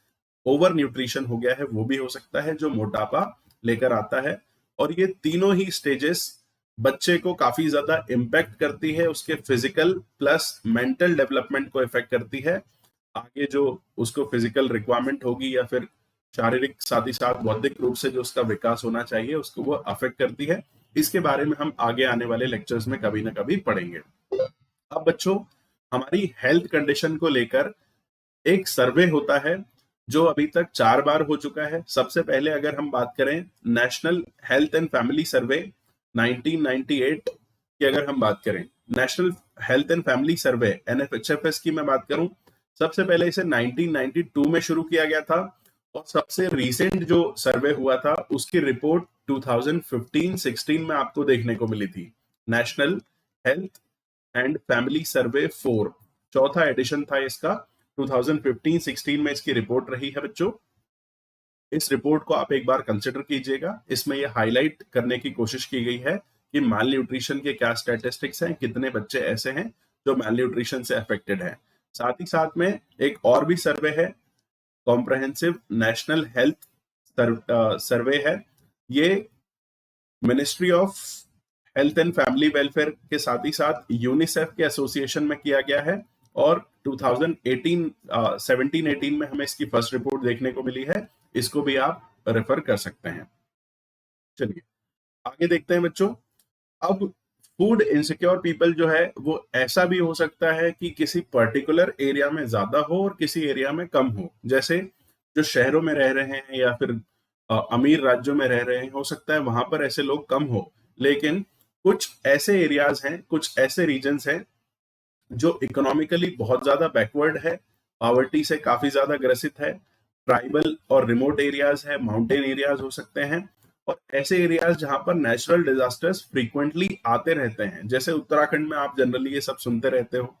Speaker 1: ओवर न्यूट्रिशन हो गया है, वो भी हो सकता है, जो मोटापा लेकर आता है। और ये तीनों ही स्टेजेस बच्चे को काफी ज्यादा इम्पैक्ट करती है, उसके फिजिकल प्लस मेंटल डेवलपमेंट को इफेक्ट करती है। आगे जो उसको फिजिकल रिक्वायरमेंट होगी या फिर शारीरिक साथ ही साथ बौद्धिक रूप से जो उसका विकास होना चाहिए उसको वो अफेक्ट करती है। इसके बारे में हम आगे आने वाले लेक्चर्स में कभी ना कभी पढ़ेंगे। अब बच्चों, हमारी हेल्थ कंडीशन को लेकर एक सर्वे होता है जो अभी तक 4 बार हो चुका है। सबसे पहले अगर हम बात करें नेशनल हेल्थ एंड फैमिली सर्वे 1998 की, अगर हम बात करें नेशनल हेल्थ एंड फैमिली सर्वे एनएफएचएफएस की मैं बात करूं, सबसे पहले इसे 1992 में शुरू किया गया था और सबसे रीसेंट जो सर्वे हुआ था उसकी रिपोर्ट 2015-16 में आपको देखने को मिली थी। नेशनल हेल्थ एंड फैमिली सर्वे 4 चौथा एडिशन था इसका। 2015-16 में इसकी रिपोर्ट रही है बच्चों। इस रिपोर्ट को आप एक बार कंसिडर कीजिएगा। इसमें यह हाईलाइट करने की कोशिश की गई है कि माल न्यूट्रिशन के क्या स्टैटिस्टिक्स हैं, कितने बच्चे ऐसे हैं जो माल न्यूट्रिशन से अफेक्टेड हैं। साथ ही साथ में एक और भी सर्वे है, कॉम्प्रहेंसिव नेशनल हेल्थ सर्वे है। ये ministry of health and family welfare के साथ ही साथ यूनिसेफ के एसोसिएशन में किया गया है और 17-18 में हमें इसकी फर्स्ट रिपोर्ट देखने को मिली है। इसको भी आप रेफर कर सकते हैं। चलिए आगे देखते हैं बच्चों। अब फूड इनसिक्योर पीपल जो है वो ऐसा भी हो सकता है कि किसी पर्टिकुलर एरिया में ज्यादा हो और किसी एरिया में कम हो। जैसे जो शहरों में रह रहे हैं या फिर अमीर राज्यों में रह रहे हैं, हो सकता है वहां पर ऐसे लोग कम हो, लेकिन कुछ ऐसे एरियाज हैं, कुछ ऐसे रीजन्स हैं जो इकोनॉमिकली बहुत ज्यादा बैकवर्ड है, पॉवर्टी से काफी ज्यादा ग्रसित है, ट्राइबल और रिमोट एरियाज है, माउंटेन एरियाज हो सकते हैं, और ऐसे एरियाज जहां पर नेचुरल डिजास्टर्स फ्रीक्वेंटली आते रहते हैं। जैसे उत्तराखंड में आप जनरली ये सब सुनते रहते हो,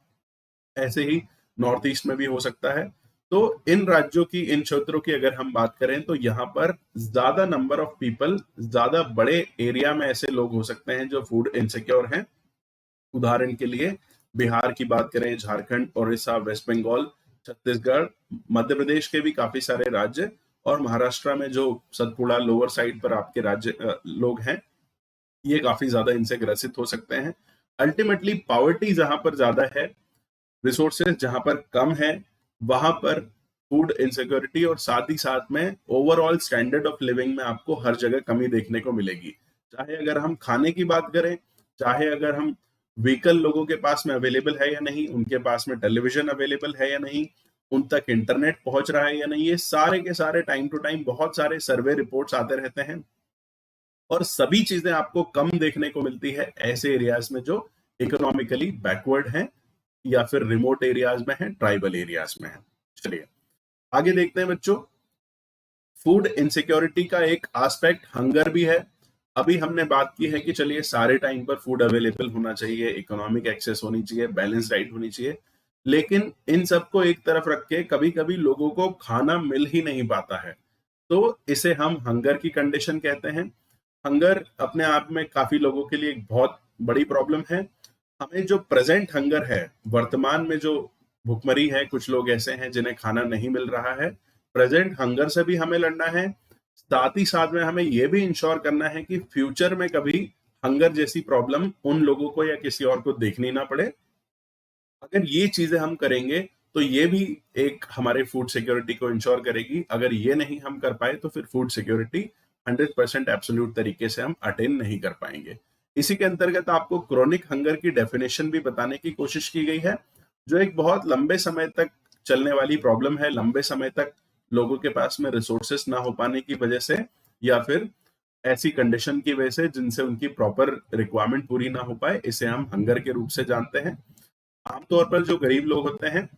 Speaker 1: ऐसे ही नॉर्थ ईस्ट में भी हो सकता है। तो इन राज्यों की, इन क्षेत्रों की अगर हम बात करें तो यहाँ पर ज्यादा नंबर ऑफ पीपल, ज्यादा बड़े एरिया में ऐसे लोग हो सकते हैं जो फूड इनसिक्योर हैं। उदाहरण के लिए बिहार की बात करें, झारखंड, उड़ीसा, वेस्ट बंगाल, छत्तीसगढ़, मध्य प्रदेश के भी काफी सारे राज्य, और महाराष्ट्र में जो सतपुड़ा लोअर साइड पर आपके राज्य लोग हैं, ये काफी ज्यादा इनसे ग्रसित हो सकते हैं। अल्टीमेटली पॉवर्टी जहां पर ज्यादा है, रिसोर्सेज जहां पर कम है, वहां पर फूड इनसिक्योरिटी और साथ ही साथ में ओवरऑल स्टैंडर्ड ऑफ लिविंग में आपको हर जगह कमी देखने को मिलेगी। चाहे अगर हम खाने की बात करें, चाहे अगर हम व्हीकल लोगों के पास में अवेलेबल है या नहीं, उनके पास में टेलीविजन अवेलेबल है या नहीं, उन तक इंटरनेट पहुंच रहा है या नहीं, ये सारे के सारे टाइम टू टाइम बहुत सारे सर्वे रिपोर्ट्स आते रहते हैं और सभी चीजें आपको कम देखने को मिलती है ऐसे एरियाज में जो इकोनॉमिकली बैकवर्ड हैं या फिर रिमोट एरियाज में हैं, ट्राइबल एरियाज में हैं। चलिए आगे देखते हैं बच्चों। फूड इनसिक्योरिटी का एक एस्पेक्ट हंगर भी है। अभी हमने बात की है कि चलिए सारे टाइम पर फूड अवेलेबल होना चाहिए, इकोनॉमिक एक्सेस होनी चाहिए, बैलेंस डाइट होनी चाहिए, लेकिन इन सबको एक तरफ रख के कभी कभी लोगों को खाना मिल ही नहीं पाता है, तो इसे हम हंगर की कंडीशन कहते हैं। हंगर अपने आप में काफी लोगों के लिए एक बहुत बड़ी प्रॉब्लम है। हमें जो प्रेजेंट हंगर है, वर्तमान में जो भुखमरी है, कुछ लोग ऐसे हैं जिन्हें खाना नहीं मिल रहा है, प्रेजेंट हंगर से भी हमें लड़ना है। साथ ही साथ में हमें यह भी इंश्योर करना है कि फ्यूचर में कभी हंगर जैसी प्रॉब्लम उन लोगों को या किसी और को देखनी ना पड़े। अगर ये चीजें हम करेंगे तो ये भी एक हमारे फूड सिक्योरिटी को इंश्योर करेगी। अगर ये नहीं हम कर पाए तो फिर फूड सिक्योरिटी 100% एब्सोल्यूट तरीके से हम अटेन नहीं कर पाएंगे। इसी के अंतर्गत आपको क्रोनिक हंगर की डेफिनेशन भी बताने की कोशिश की गई है, जो एक बहुत लंबे समय तक चलने वाली प्रॉब्लम है। लंबे समय तक लोगों के पास में रिसोर्सेस ना हो पाने की वजह से या फिर ऐसी कंडीशन की वजह से जिनसे उनकी प्रॉपर रिक्वायरमेंट पूरी ना हो पाए, इसे हम हंगर के रूप से जानते हैं। आमतौर पर जो गरीब लोग होते हैं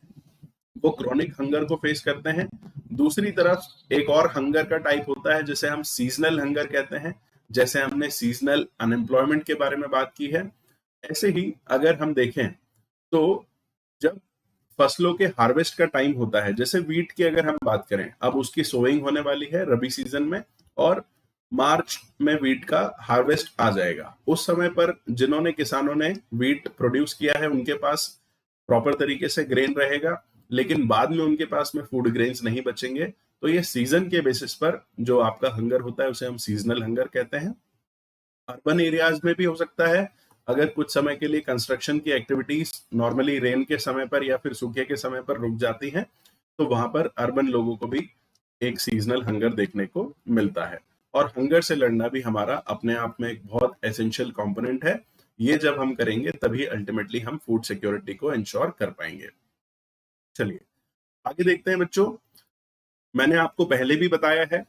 Speaker 1: वो क्रोनिक हंगर को फेस करते हैं। दूसरी तरफ एक और हंगर का टाइप होता है जिसे हम सीजनल हंगर कहते हैं। जैसे हमने सीजनल अनएम्प्लॉयमेंट के बारे में बात की है, ऐसे ही अगर हम देखें तो जब फसलों के हार्वेस्ट का टाइम होता है, जैसे वीट की अगर हम बात करें, अब उसकी सोइंग होने वाली है रबी सीजन में और मार्च में वीट का हार्वेस्ट आ जाएगा। उस समय पर जिन्होंने किसानों ने वीट प्रोड्यूस किया है उनके पास प्रॉपर तरीके से ग्रेन रहेगा, लेकिन बाद में उनके पास में फूड ग्रेन्स नहीं बचेंगे। तो ये सीजन के बेसिस पर जो आपका हंगर होता है उसे हम सीजनल हंगर कहते हैं। अर्बन एरियाज में भी हो सकता है, अगर कुछ समय के लिए कंस्ट्रक्शन की एक्टिविटीज नॉर्मली रेन के समय पर या फिर सूखे के समय पर रुक जाती हैं, तो वहां पर अर्बन लोगों को भी एक सीजनल हंगर देखने को मिलता है। और हंगर से लड़ना भी हमारा अपने आप में एक बहुत एसेंशियल कंपोनेंट है। ये जब हम करेंगे तभी अल्टीमेटली हम फूड सिक्योरिटी को इंश्योर कर पाएंगे। चलिए आगे देखते हैं बच्चों। मैंने आपको पहले भी बताया है,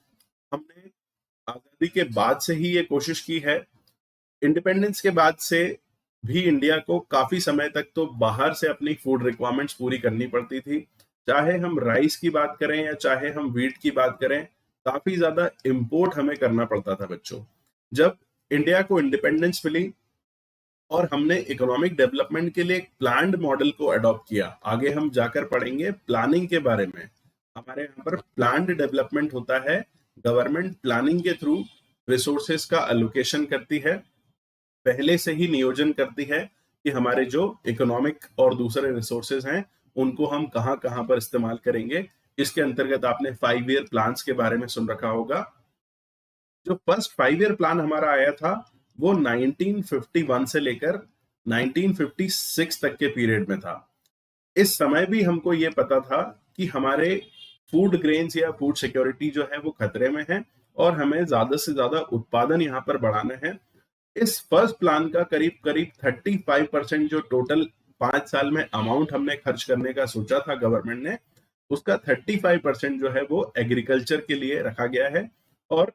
Speaker 1: हमने आजादी के बाद से ही ये कोशिश की है। इंडिपेंडेंस के बाद से भी इंडिया को काफी समय तक तो बाहर से अपनी फूड रिक्वायरमेंट्स पूरी करनी पड़ती थी। चाहे हम राइस की बात करें या चाहे हम व्हीट की बात करें, काफी ज्यादा इंपोर्ट हमें करना पड़ता था बच्चों। जब इंडिया को इंडिपेंडेंस मिली और हमने इकोनॉमिक डेवलपमेंट के लिए एक प्लान्ड मॉडल को अडॉप्ट किया, आगे हम जाकर पढ़ेंगे प्लानिंग के बारे में। हमारे यहाँ पर प्लान्ड डेवलपमेंट होता है, गवर्नमेंट प्लानिंग के थ्रू रिसोर्सेस का एलोकेशन करती है, पहले से ही नियोजन करती है कि हमारे जो इकोनॉमिक और दूसरे रिसोर्सेज हैं उनको हम कहाँ कहाँ पर इस्तेमाल करेंगे। इसके अंतर्गत आपने 5 ईयर प्लान्स के बारे में सुन रखा होगा। जो फर्स्ट 5 ईयर प्लान हमारा आया था वो 1951 से लेकर 1956 तक के पीरियड में था। इस समय भी हमको ये पता था कि हमारे फूड ग्रेन्स या फूड सिक्योरिटी जो है वो खतरे में है और हमें ज्यादा से ज्यादा उत्पादन यहाँ पर बढ़ाना है। इस फर्स्ट प्लान का करीब करीब 35% जो टोटल 5 साल में अमाउंट हमने खर्च करने का सोचा था गवर्नमेंट ने, उसका 35% जो है वो एग्रीकल्चर के लिए रखा गया है। और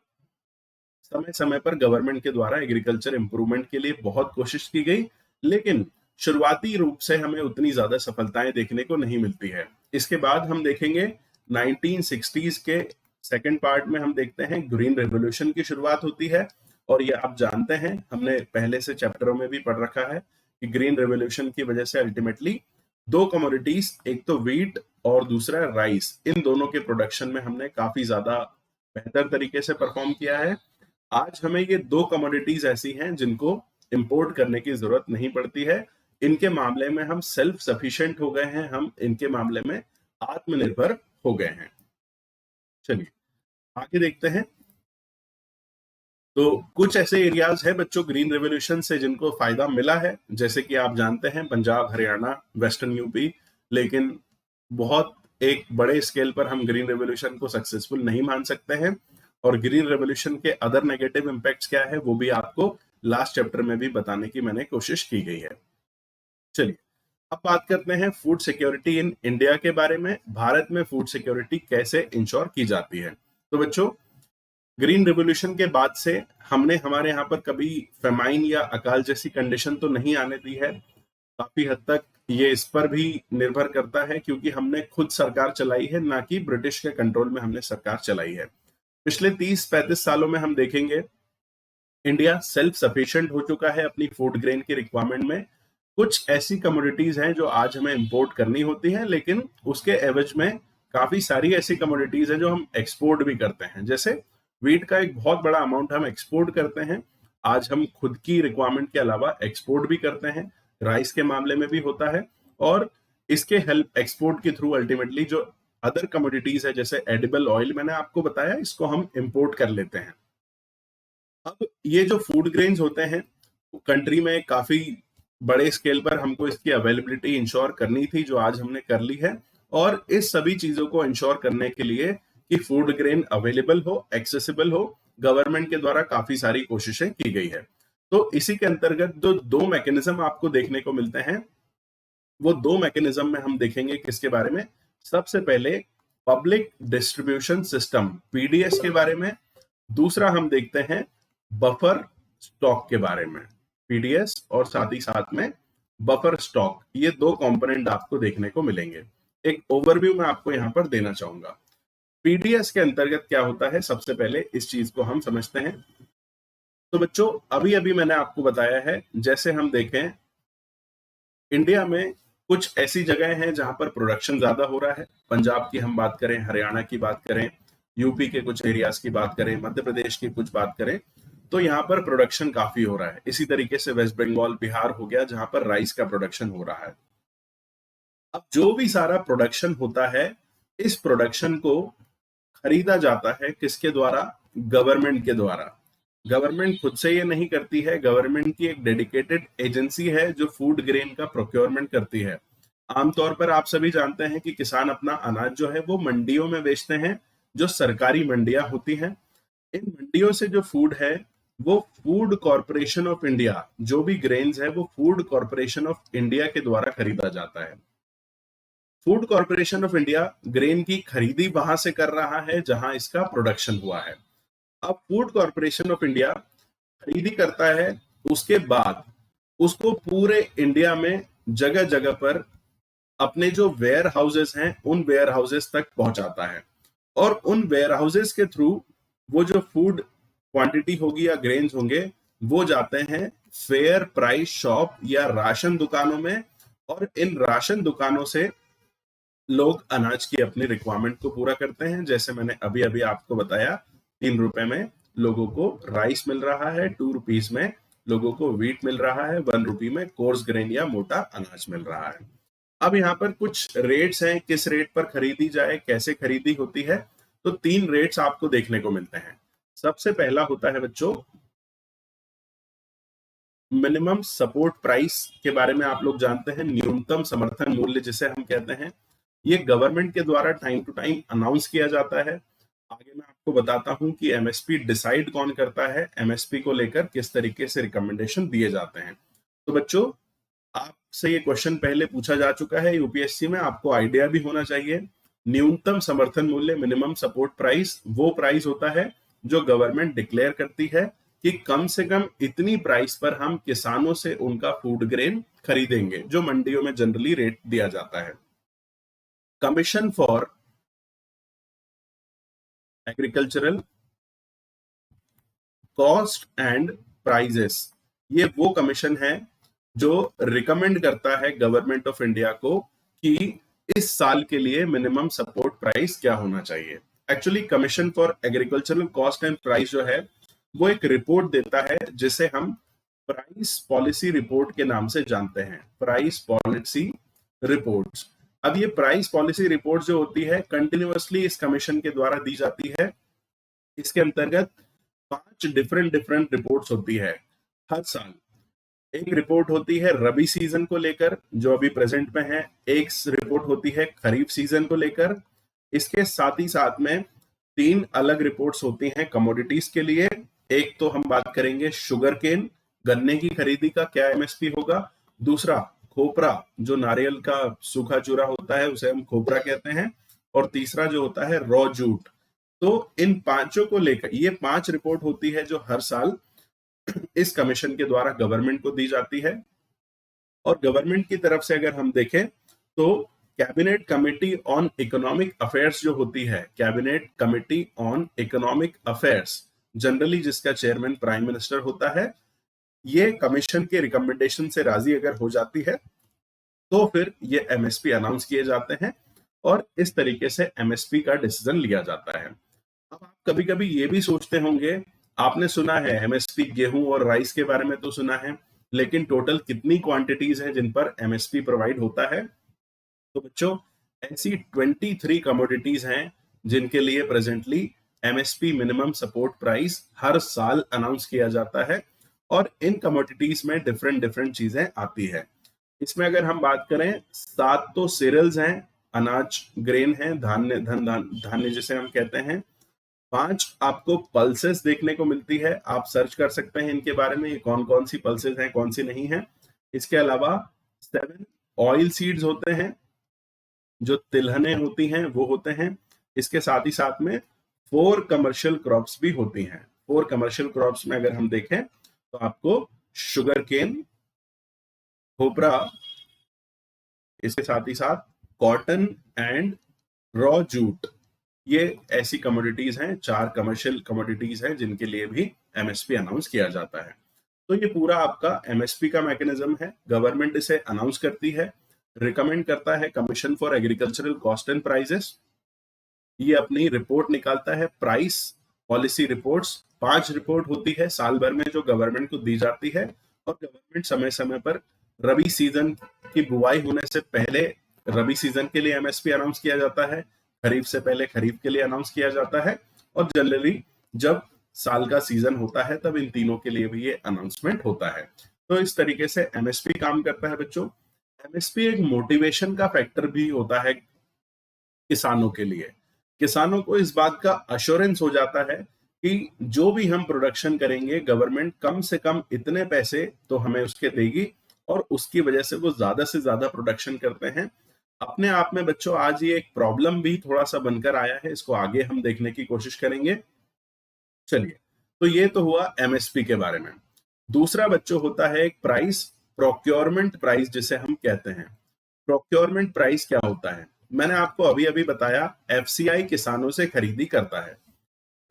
Speaker 1: समय समय पर गवर्नमेंट के द्वारा एग्रीकल्चर इंप्रूवमेंट के लिए बहुत कोशिश की गई, लेकिन शुरुआती रूप से हमें उतनी ज्यादा सफलताएं देखने को नहीं मिलती है। इसके बाद हम देखेंगे 1960s के सेकंड पार्ट में हम देखते हैं ग्रीन रेवोल्यूशन की शुरुआत होती है। और ये आप जानते हैं, हमने पहले से चैप्टरों में भी पढ़ रखा है कि ग्रीन रेवोल्यूशन की वजह से अल्टीमेटली दो कमोडिटीज, एक तो व्हीट और दूसरा राइस, इन दोनों के प्रोडक्शन में हमने काफी ज्यादा बेहतर तरीके से परफॉर्म किया है। आज हमें ये दो कमोडिटीज ऐसी हैं जिनको इंपोर्ट करने की जरूरत नहीं पड़ती है। इनके मामले में हम सेल्फ सफिशिएंट हो गए हैं, हम इनके मामले में आत्मनिर्भर हो गए हैं। चलिए आगे देखते हैं। तो कुछ ऐसे एरियाज है बच्चों ग्रीन रेवोल्यूशन से जिनको फायदा मिला है, जैसे कि आप जानते हैं पंजाब, हरियाणा, वेस्टर्न यूपी। लेकिन बहुत एक बड़े स्केल पर हम ग्रीन रेवोल्यूशन को सक्सेसफुल नहीं मान सकते हैं। और ग्रीन रेवोल्यूशन के अदर नेगेटिव इंपैक्ट्स क्या है वो भी आपको लास्ट चैप्टर में भी बताने की मैंने कोशिश की गई है। चलिए अब बात करते हैं फूड सिक्योरिटी इन इंडिया के बारे में। भारत में फूड सिक्योरिटी कैसे इंश्योर की जाती है। तो बच्चों ग्रीन रेवोल्यूशन के बाद से हमने हमारे यहाँ पर कभी फेमाइन या अकाल जैसी कंडीशन तो नहीं आने दी है। काफी हद तक ये इस पर भी निर्भर करता है क्योंकि हमने खुद सरकार चलाई है, ना कि ब्रिटिश के कंट्रोल में हमने सरकार चलाई है। पिछले 30-35 सालों में हम देखेंगे इंडिया सेल्फ सफिशिएंट हो चुका है अपनी फूड ग्रेन की रिक्वायरमेंट में। कुछ ऐसी कमोडिटीज हैं जो आज हमें इंपोर्ट करनी होती हैं, लेकिन उसके एवज में काफी सारी ऐसी कमोडिटीज हैं जो हम एक्सपोर्ट भी करते हैं। जैसे व्हीट का एक बहुत बड़ा अमाउंट हम एक्सपोर्ट करते हैं, आज हम खुद की रिक्वायरमेंट के अलावा एक्सपोर्ट भी करते हैं। राइस के मामले में भी होता है और इसके हेल्प एक्सपोर्ट के थ्रू अल्टीमेटली जो अदर कमोडिटीज है जैसे एडिबल ऑयल मैंने आपको बताया, इसको हम इंपोर्ट कर लेते हैं। अब ये जो फूड ग्रेन्स होते हैं कंट्री में काफी बड़े स्केल पर हमको इसकी अवेलेबिलिटी इंश्योर करनी थी, जो आज हमने कर ली है। और इस सभी चीजों को इंश्योर करने के लिए कि फूड ग्रेन अवेलेबल हो, एक्सेसिबल हो, गवर्नमेंट के द्वारा काफी सारी कोशिशें की गई है। तो इसी के अंतर्गत जो दो मैकेनिज्म आपको देखने को मिलते हैं, वो दो मैकेनिज्म में हम देखेंगे किसके बारे में। सबसे पहले पब्लिक डिस्ट्रीब्यूशन सिस्टम पीडीएस के बारे में, दूसरा हम देखते हैं बफर स्टॉक के बारे में। पीडीएस और साथ ही साथ में बफर स्टॉक, ये दो कंपोनेंट आपको देखने को मिलेंगे। एक ओवरव्यू मैं आपको यहां पर देना चाहूंगा। पीडीएस के अंतर्गत क्या होता है, सबसे पहले इस चीज को हम समझते हैं। तो बच्चों अभी अभी मैंने आपको बताया है, जैसे हम देखें इंडिया में कुछ ऐसी जगह हैं जहां पर प्रोडक्शन ज्यादा हो रहा है। पंजाब की हम बात करें, हरियाणा की बात करें, यूपी के कुछ एरियाज की बात करें, मध्य प्रदेश की कुछ बात करें, तो यहाँ पर प्रोडक्शन काफी हो रहा है। इसी तरीके से वेस्ट बंगाल, बिहार हो गया जहां पर राइस का प्रोडक्शन हो रहा है। अब जो भी सारा प्रोडक्शन होता है, इस प्रोडक्शन को खरीदा जाता है किसके द्वारा? गवर्नमेंट के द्वारा। गवर्नमेंट खुद से ये नहीं करती है, गवर्नमेंट की एक डेडिकेटेड एजेंसी है जो फूड ग्रेन का प्रोक्योरमेंट करती है। आमतौर पर आप सभी जानते हैं कि किसान अपना अनाज जो है वो मंडियों में बेचते हैं, जो सरकारी मंडियां होती हैं, इन मंडियों से जो फूड है वो फूड कॉरपोरेशन ऑफ इंडिया, जो भी ग्रेन्स है वो फूड कॉरपोरेशन ऑफ इंडिया के द्वारा खरीदा जाता है। Food corporation of India grain की खरीदी वहां से कर रहा है जहां इसका प्रोडक्शन हुआ है। अब फूड कॉरपोरेशन ऑफ इंडिया खरीदी करता है, उसके बाद उसको पूरे इंडिया में जगह जगह पर अपने जो वेयर हाउसेस हैं उन वेयर हाउसेस तक पहुंचाता है, और उन वेयर हाउसेस के थ्रू वो जो फूड क्वांटिटी होगी या ग्रेन्स होंगे वो जाते हैं फेयर प्राइस शॉप या राशन दुकानों में, और इन राशन दुकानों से लोग अनाज की अपनी रिक्वायरमेंट को पूरा करते हैं। जैसे मैंने अभी अभी आपको बताया, 3 रुपए में लोगों को राइस मिल रहा है, 2 रुपीज में लोगों को व्हीट मिल रहा है, 1 रुपी में कोर्स ग्रेन या मोटा अनाज मिल रहा है। अब यहाँ पर कुछ रेट्स हैं, किस रेट पर खरीदी जाए, कैसे खरीदी होती है, तो 3 रेट्स आपको देखने को मिलते हैं। सबसे पहला होता है बच्चों मिनिमम सपोर्ट प्राइस के बारे में आप लोग जानते हैं, न्यूनतम समर्थन मूल्य जिसे हम कहते हैं। ये गवर्नमेंट के द्वारा टाइम टू टाइम अनाउंस किया जाता है। आगे मैं आपको बताता हूं कि एमएसपी डिसाइड कौन करता है, एमएसपी को लेकर किस तरीके से रिकमेंडेशन दिए जाते हैं। तो बच्चों आपसे ये क्वेश्चन पहले पूछा जा चुका है यूपीएससी में, आपको आइडिया भी होना चाहिए। न्यूनतम समर्थन मूल्य मिनिमम सपोर्ट प्राइस वो प्राइस होता है जो गवर्नमेंट डिक्लेयर करती है कि कम से कम इतनी प्राइस पर हम किसानों से उनका फूड ग्रेन खरीदेंगे, जो मंडियों में जनरली रेट दिया जाता है। Commission for agricultural cost and prices, ये वो कमीशन है जो रिकमेंड करता है गवर्नमेंट ऑफ इंडिया को कि इस साल के लिए मिनिमम सपोर्ट प्राइस क्या होना चाहिए। Actually commission for agricultural cost and price जो है वो एक रिपोर्ट देता है जिसे हम प्राइस पॉलिसी रिपोर्ट के नाम से जानते हैं, प्राइस पॉलिसी रिपोर्ट्स। अब ये प्राइस पॉलिसी रिपोर्ट जो होती है कंटिन्यूअसली इस कमीशन के द्वारा दी जाती है। इसके अंतर्गत 5 डिफरेंट रिपोर्ट्स होती है हर साल। एक रिपोर्ट होती है रबी सीजन को लेकर जो अभी प्रेजेंट में है, एक रिपोर्ट होती है खरीफ सीजन को लेकर, इसके साथ ही साथ में 3 अलग रिपोर्ट्स होती हैं कमोडिटीज के लिए। एक तो हम बात करेंगे शुगर केन, गन्ने की खरीदी का क्या एमएसपी होगा। दूसरा खोपरा, जो नारियल का सूखा चूरा होता है उसे हम खोपरा कहते हैं। और तीसरा जो होता है रॉ जूट। तो इन पांचों को लेकर ये 5 रिपोर्ट होती है जो हर साल इस कमीशन के द्वारा गवर्नमेंट को दी जाती है। और गवर्नमेंट की तरफ से अगर हम देखें तो cabinet committee on economic affairs जो होती है, cabinet committee on economic affairs, generally जिसका चेयरमैन प्राइम मिनिस्टर होता है, ये कमीशन के रिकमेंडेशन से राजी अगर हो जाती है तो फिर ये एमएसपी अनाउंस किए जाते हैं और इस तरीके से एमएसपी का डिसीजन लिया जाता है। अब आप कभी कभी ये भी सोचते होंगे, आपने सुना है एमएसपी गेहूं और राइस के बारे में तो सुना है, लेकिन टोटल कितनी क्वांटिटीज हैं जिन पर एमएसपी प्रोवाइड होता है। तो बच्चों ऐसी 23 कमोडिटीज हैं जिनके लिए presently MSP minimum support price हर साल अनाउंस किया जाता है, और इन कमोडिटीज में डिफरेंट चीजें आती है। इसमें अगर हम बात करें 7 तो सीरियल्स हैं, अनाज ग्रेन है, धान्य धान्य जिसे हम कहते हैं। 5 आपको पल्सेस देखने को मिलती है, आप सर्च कर सकते हैं इनके बारे में, कौन कौन सी पल्सेस हैं कौन सी नहीं है। इसके अलावा 7 ऑयल सीड्स होते हैं, जो तिलहने होती हैं वो होते हैं। इसके साथ ही साथ में 4 कमर्शियल क्रॉप्स भी होती हैं। 4 कमर्शियल क्रॉप्स में अगर हम देखें तो आपको शुगर केन, खोपरा, इसके साथ ही साथ कॉटन एंड रॉ जूट, ये ऐसी कमोडिटीज हैं, 4 कमर्शियल कमोडिटीज हैं जिनके लिए भी एमएसपी अनाउंस किया जाता है। तो ये पूरा आपका एमएसपी का मैकेनिज्म है। गवर्नमेंट इसे अनाउंस करती है, रिकमेंड करता है commission for agricultural cost and prices, ये अपनी रिपोर्ट निकालता है, प्राइस पॉलिसी रिपोर्ट्स। 5 रिपोर्ट होती है साल भर में जो गवर्नमेंट को दी जाती है, और गवर्नमेंट समय समय पर रबी सीजन की बुआई होने से पहले रबी सीजन के लिए एमएसपी अनाउंस किया जाता है, खरीफ से पहले खरीफ के लिए अनाउंस किया जाता है, और जनरली जब साल का सीजन होता है तब इन तीनों के लिए भी ये अनाउंसमेंट होता है। तो इस तरीके से एमएसपी काम करता है बच्चों। एमएसपी एक मोटिवेशन का फैक्टर भी होता है किसानों के लिए। किसानों को इस बात का अश्योरेंस हो जाता है कि जो भी हम प्रोडक्शन करेंगे गवर्नमेंट कम से कम इतने पैसे तो हमें उसके देगी, और उसकी वजह से वो ज्यादा से ज्यादा प्रोडक्शन करते हैं। अपने आप में बच्चों आज ये एक प्रॉब्लम भी थोड़ा सा बनकर आया है, इसको आगे हम देखने की कोशिश करेंगे। चलिए, तो ये तो हुआ एमएसपी के बारे में। दूसरा बच्चों होता है एक प्राइस, प्रोक्योरमेंट प्राइस जिसे हम कहते हैं। प्रोक्योरमेंट प्राइस क्या होता है? मैंने आपको अभी अभी बताया, एफसीआई किसानों से खरीदी करता है।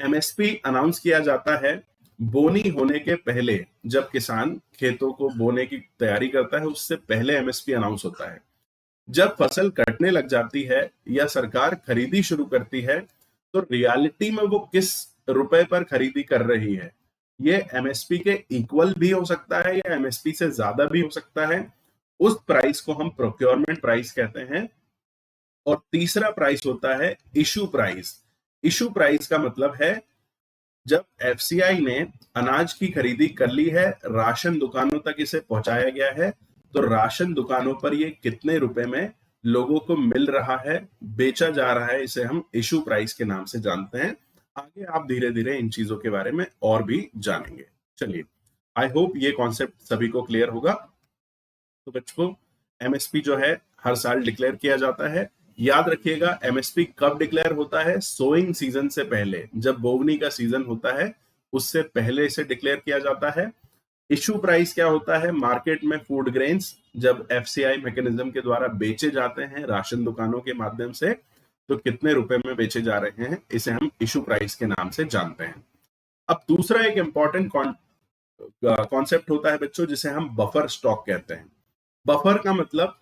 Speaker 1: एमएसपी अनाउंस किया जाता है बोनी होने के पहले, जब किसान खेतों को बोने की तैयारी करता है उससे पहले एमएसपी अनाउंस होता है। जब फसल कटने लग जाती है या सरकार खरीदी शुरू करती है, तो रियलिटी में वो किस रुपए पर खरीदी कर रही है, ये एमएसपी के इक्वल भी हो सकता है या एमएसपी से ज्यादा भी हो सकता है। उस प्राइस को हम प्रोक्योरमेंट प्राइस कहते हैं। और तीसरा प्राइस होता है इशू प्राइस। इशू प्राइस का मतलब है जब एफसीआई ने अनाज की खरीदी कर ली है, राशन दुकानों तक इसे पहुंचाया गया है, तो राशन दुकानों पर ये कितने रुपए में लोगों को मिल रहा है, बेचा जा रहा है, इसे हम इशू प्राइस के नाम से जानते हैं। आगे आप धीरे धीरे इन चीजों के बारे में और भी जानेंगे। चलिए, आई होप ये कॉन्सेप्ट सभी को क्लियर होगा। तो बच्चों, एमएसपी जो है हर साल डिक्लेयर किया जाता है। याद रखिएगा, एमएसपी कब डिक्लेयर होता है? सोइंग सीजन से पहले, जब बोवनी का सीजन होता है उससे पहले इसे डिक्लेयर किया जाता है। इशू प्राइस क्या होता है? मार्केट में फूड ग्रेन्स जब एफसीआई मैकेनिज्म के द्वारा बेचे जाते हैं राशन दुकानों के माध्यम से, तो कितने रुपए में बेचे जा रहे हैं, इसे हम इशू प्राइस के नाम से जानते हैं। अब दूसरा एक इंपॉर्टेंट कॉन्सेप्ट होता है बच्चों, जिसे हम बफर स्टॉक कहते हैं। बफर का मतलब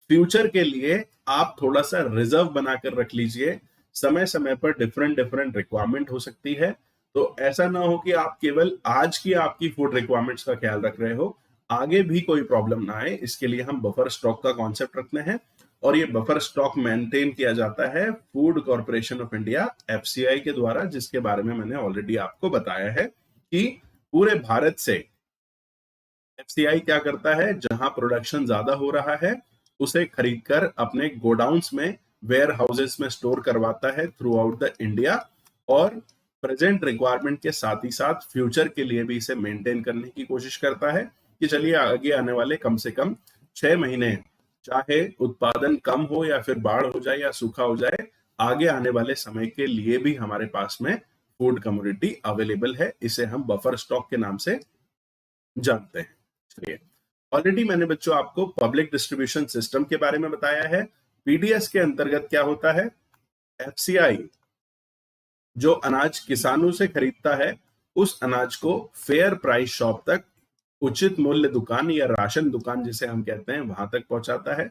Speaker 1: फ्यूचर के लिए आप थोड़ा सा रिजर्व बनाकर रख लीजिए। समय समय पर डिफरेंट डिफरेंट रिक्वायरमेंट हो सकती है, तो ऐसा ना हो कि आप केवल आज की आपकी फूड रिक्वायरमेंट्स का ख्याल रख रहे हो, आगे भी कोई प्रॉब्लम ना आए, इसके लिए हम बफर स्टॉक का कॉन्सेप्ट रखते हैं। और ये बफर स्टॉक मेंटेन किया जाता है food corporation of India FCI के द्वारा, जिसके बारे में मैंने ऑलरेडी आपको बताया है कि पूरे भारत से एफसीआई क्या करता है, जहां प्रोडक्शन ज्यादा हो रहा है उसे खरीदकर अपने गोडाउन्स में, वेयर हाउसेस में स्टोर करवाता है थ्रू आउट द इंडिया, और प्रेजेंट रिक्वायरमेंट के साथ ही साथ फ्यूचर के लिए भी इसे मेंटेन करने की कोशिश करता है कि चलिए आगे आने वाले कम से कम 6 महीने, चाहे उत्पादन कम हो या फिर बाढ़ हो जाए या सूखा हो जाए, आगे आने वाले समय के लिए भी हमारे पास में फूड कमोडिटी अवेलेबल है। इसे हम बफर स्टॉक के नाम से जानते हैं। चलिए, ऑलरेडी मैंने बच्चों आपको पब्लिक डिस्ट्रीब्यूशन सिस्टम के बारे में बताया है। पीडीएस के अंतर्गत क्या होता है? एफसीआई जो अनाज किसानों से खरीदता है, उस अनाज को फेयर प्राइस शॉप तक, उचित मूल्य दुकान या राशन दुकान जिसे हम कहते हैं, वहां तक पहुंचाता है।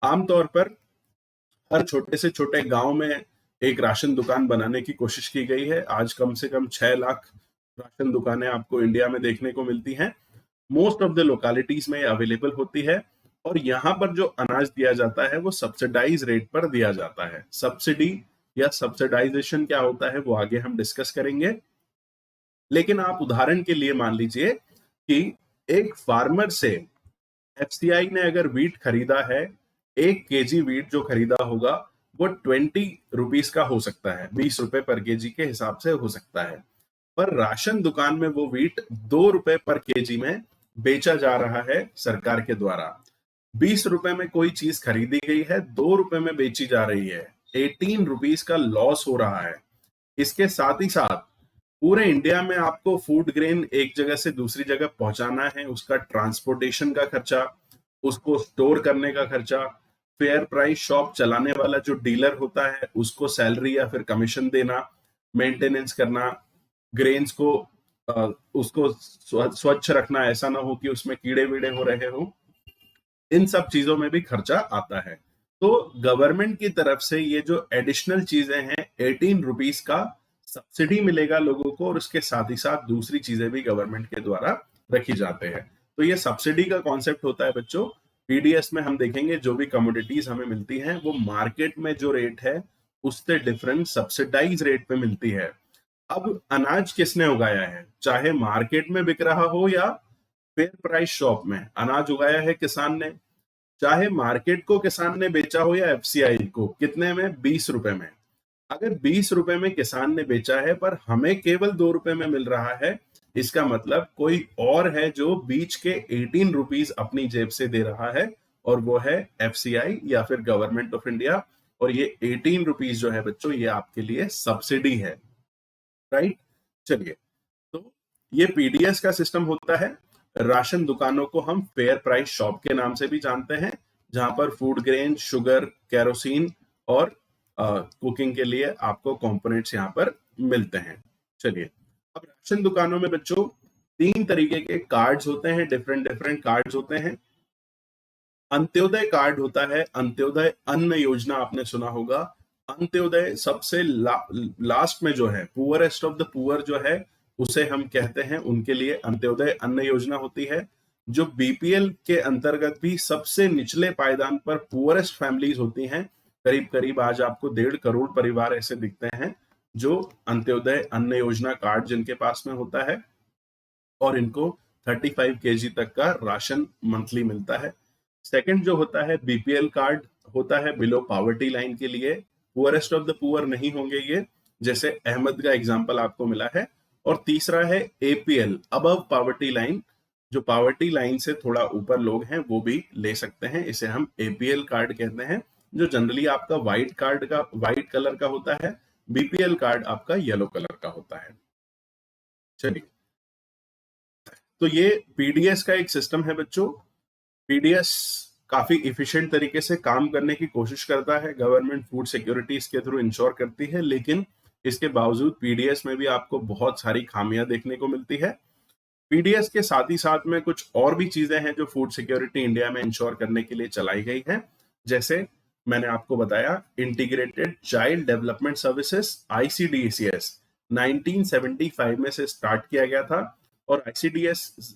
Speaker 1: आमतौर पर हर छोटे से छोटे गांव में एक राशन दुकान बनाने की कोशिश की गई है। आज कम से कम 6 लाख राशन दुकानें आपको इंडिया में देखने को मिलती हैं। मोस्ट ऑफ द लोकेलिटीज में अवेलेबल होती है, और यहाँ पर जो अनाज दिया जाता है वो सब्सिडाइज रेट पर दिया जाता है। सब्सिडी या सब्सिडाइजेशन क्या होता है वो आगे हम डिस्कस करेंगे। लेकिन आप उदाहरण के लिए मान लीजिए कि एक फार्मर से एफसीआई ने अगर वीट खरीदा है, 1 केजी वीट जो खरीदा होगा वो 20 रुपीज का हो सकता है, 20 रुपए पर केजी के हिसाब से हो सकता है। पर राशन दुकान में वो वीट 2 रुपए पर केजी में बेचा जा रहा है सरकार के द्वारा। 20 रुपए में कोई चीज खरीदी गई है, 2 रुपए में बेची जा रही है, 18 रुपीज का लॉस हो रहा है। इसके साथ ही साथ पूरे इंडिया में आपको फूड ग्रेन एक जगह से दूसरी जगह पहुंचाना है, उसका ट्रांसपोर्टेशन का खर्चा, उसको स्टोर करने का खर्चा, फेयर प्राइस शॉप चलाने वाला जो डीलर होता है उसको सैलरी या फिर कमीशन देना, मेंटेनेंस करना, ग्रेन्स को उसको स्वच्छ रखना, ऐसा ना हो कि उसमें कीड़े वीड़े हो रहे हो, इन सब चीजों में भी खर्चा आता है। तो गवर्नमेंट की तरफ से ये जो एडिशनल चीजें हैं, 18 रुपीज का सब्सिडी मिलेगा लोगों को, और उसके साथ ही साथ दूसरी चीजें भी गवर्नमेंट के द्वारा रखी जाते हैं। तो ये सब्सिडी का कॉन्सेप्ट होता है बच्चों। पीडीएस में हम देखेंगे जो भी कमोडिटीज हमें मिलती हैं वो मार्केट में जो रेट है उससे डिफरेंट सब्सिडाइज रेट पे मिलती है। अब अनाज किसने उगाया है, चाहे मार्केट में बिक रहा हो या फेयर प्राइस शॉप में, अनाज उगाया है किसान ने, चाहे मार्केट को किसान ने बेचा हो या एफसीआई को, कितने में? 20 रुपए में। अगर 20 रुपए में किसान ने बेचा है पर हमें केवल 2 रुपए में मिल रहा है, इसका मतलब कोई और है जो बीच के 18 रुपीज अपनी जेब से दे रहा है, और वो है एफसीआई या फिर गवर्नमेंट ऑफ इंडिया। और ये 18 रुपीज जो है बच्चों, ये आपके लिए सब्सिडी है, राइट। चलिए, तो ये पीडीएस का सिस्टम होता है। राशन दुकानों को हम फेयर प्राइस शॉप के नाम से भी जानते हैं, जहां पर फूड ग्रेन, शुगर, केरोसिन और कुकिंग के लिए आपको कंपोनेंट्स यहाँ पर मिलते हैं। चलिए, अब राशन दुकानों में बच्चों 3 तरीके के कार्ड्स होते हैं, डिफरेंट डिफरेंट कार्ड्स होते हैं। अंत्योदय कार्ड होता है, अंत्योदय अन्न योजना आपने सुना होगा। अंत्योदय सबसे लास्ट में जो है, पुअरेस्ट ऑफ द पुअर जो है, उसे हम कहते हैं, उनके लिए अंत्योदय अन्न योजना होती है। जो बीपीएल के अंतर्गत भी सबसे निचले पायदान पर पुअरेस्ट फैमिलीज होती हैं, करीब करीब आज आपको 1.5 करोड़ परिवार ऐसे दिखते हैं जो अंत्योदय अन्न योजना कार्ड जिनके पास में होता है, और इनको 35 केजी तक का राशन मंथली मिलता है। सेकंड जो होता है बीपीएल कार्ड, होता है बिलो पॉवर्टी लाइन के लिए, पुअरेस्ट ऑफ द पुअर नहीं होंगे ये, जैसे अहमद का एग्जांपल आपको मिला है। और तीसरा है एपीएल, अबव पॉवर्टी लाइन, जो पॉवर्टी लाइन से थोड़ा ऊपर लोग हैं वो भी ले सकते हैं, इसे हम एपीएल कार्ड कहते हैं, जो जनरली आपका व्हाइट कलर का होता है। बीपीएल कार्ड आपका येलो कलर का होता है। चलिए, तो ये पीडीएस का एक सिस्टम है बच्चों। पीडीएस काफी इफिशिएंट तरीके से काम करने की कोशिश करता है, गवर्नमेंट फूड सिक्योरिटी इसके थ्रू इंश्योर करती है, लेकिन इसके बावजूद पीडीएस में भी आपको बहुत सारी खामियां देखने को मिलती है। पीडीएस के साथ ही साथ में कुछ और भी चीजें हैं जो फूड सिक्योरिटी इंडिया में इंश्योर करने के लिए चलाई गई हैं, जैसे मैंने आपको बताया इंटीग्रेटेड चाइल्ड डेवलपमेंट सर्विसेज, आईसीडीसीएस 1975 में से स्टार्ट किया गया था। और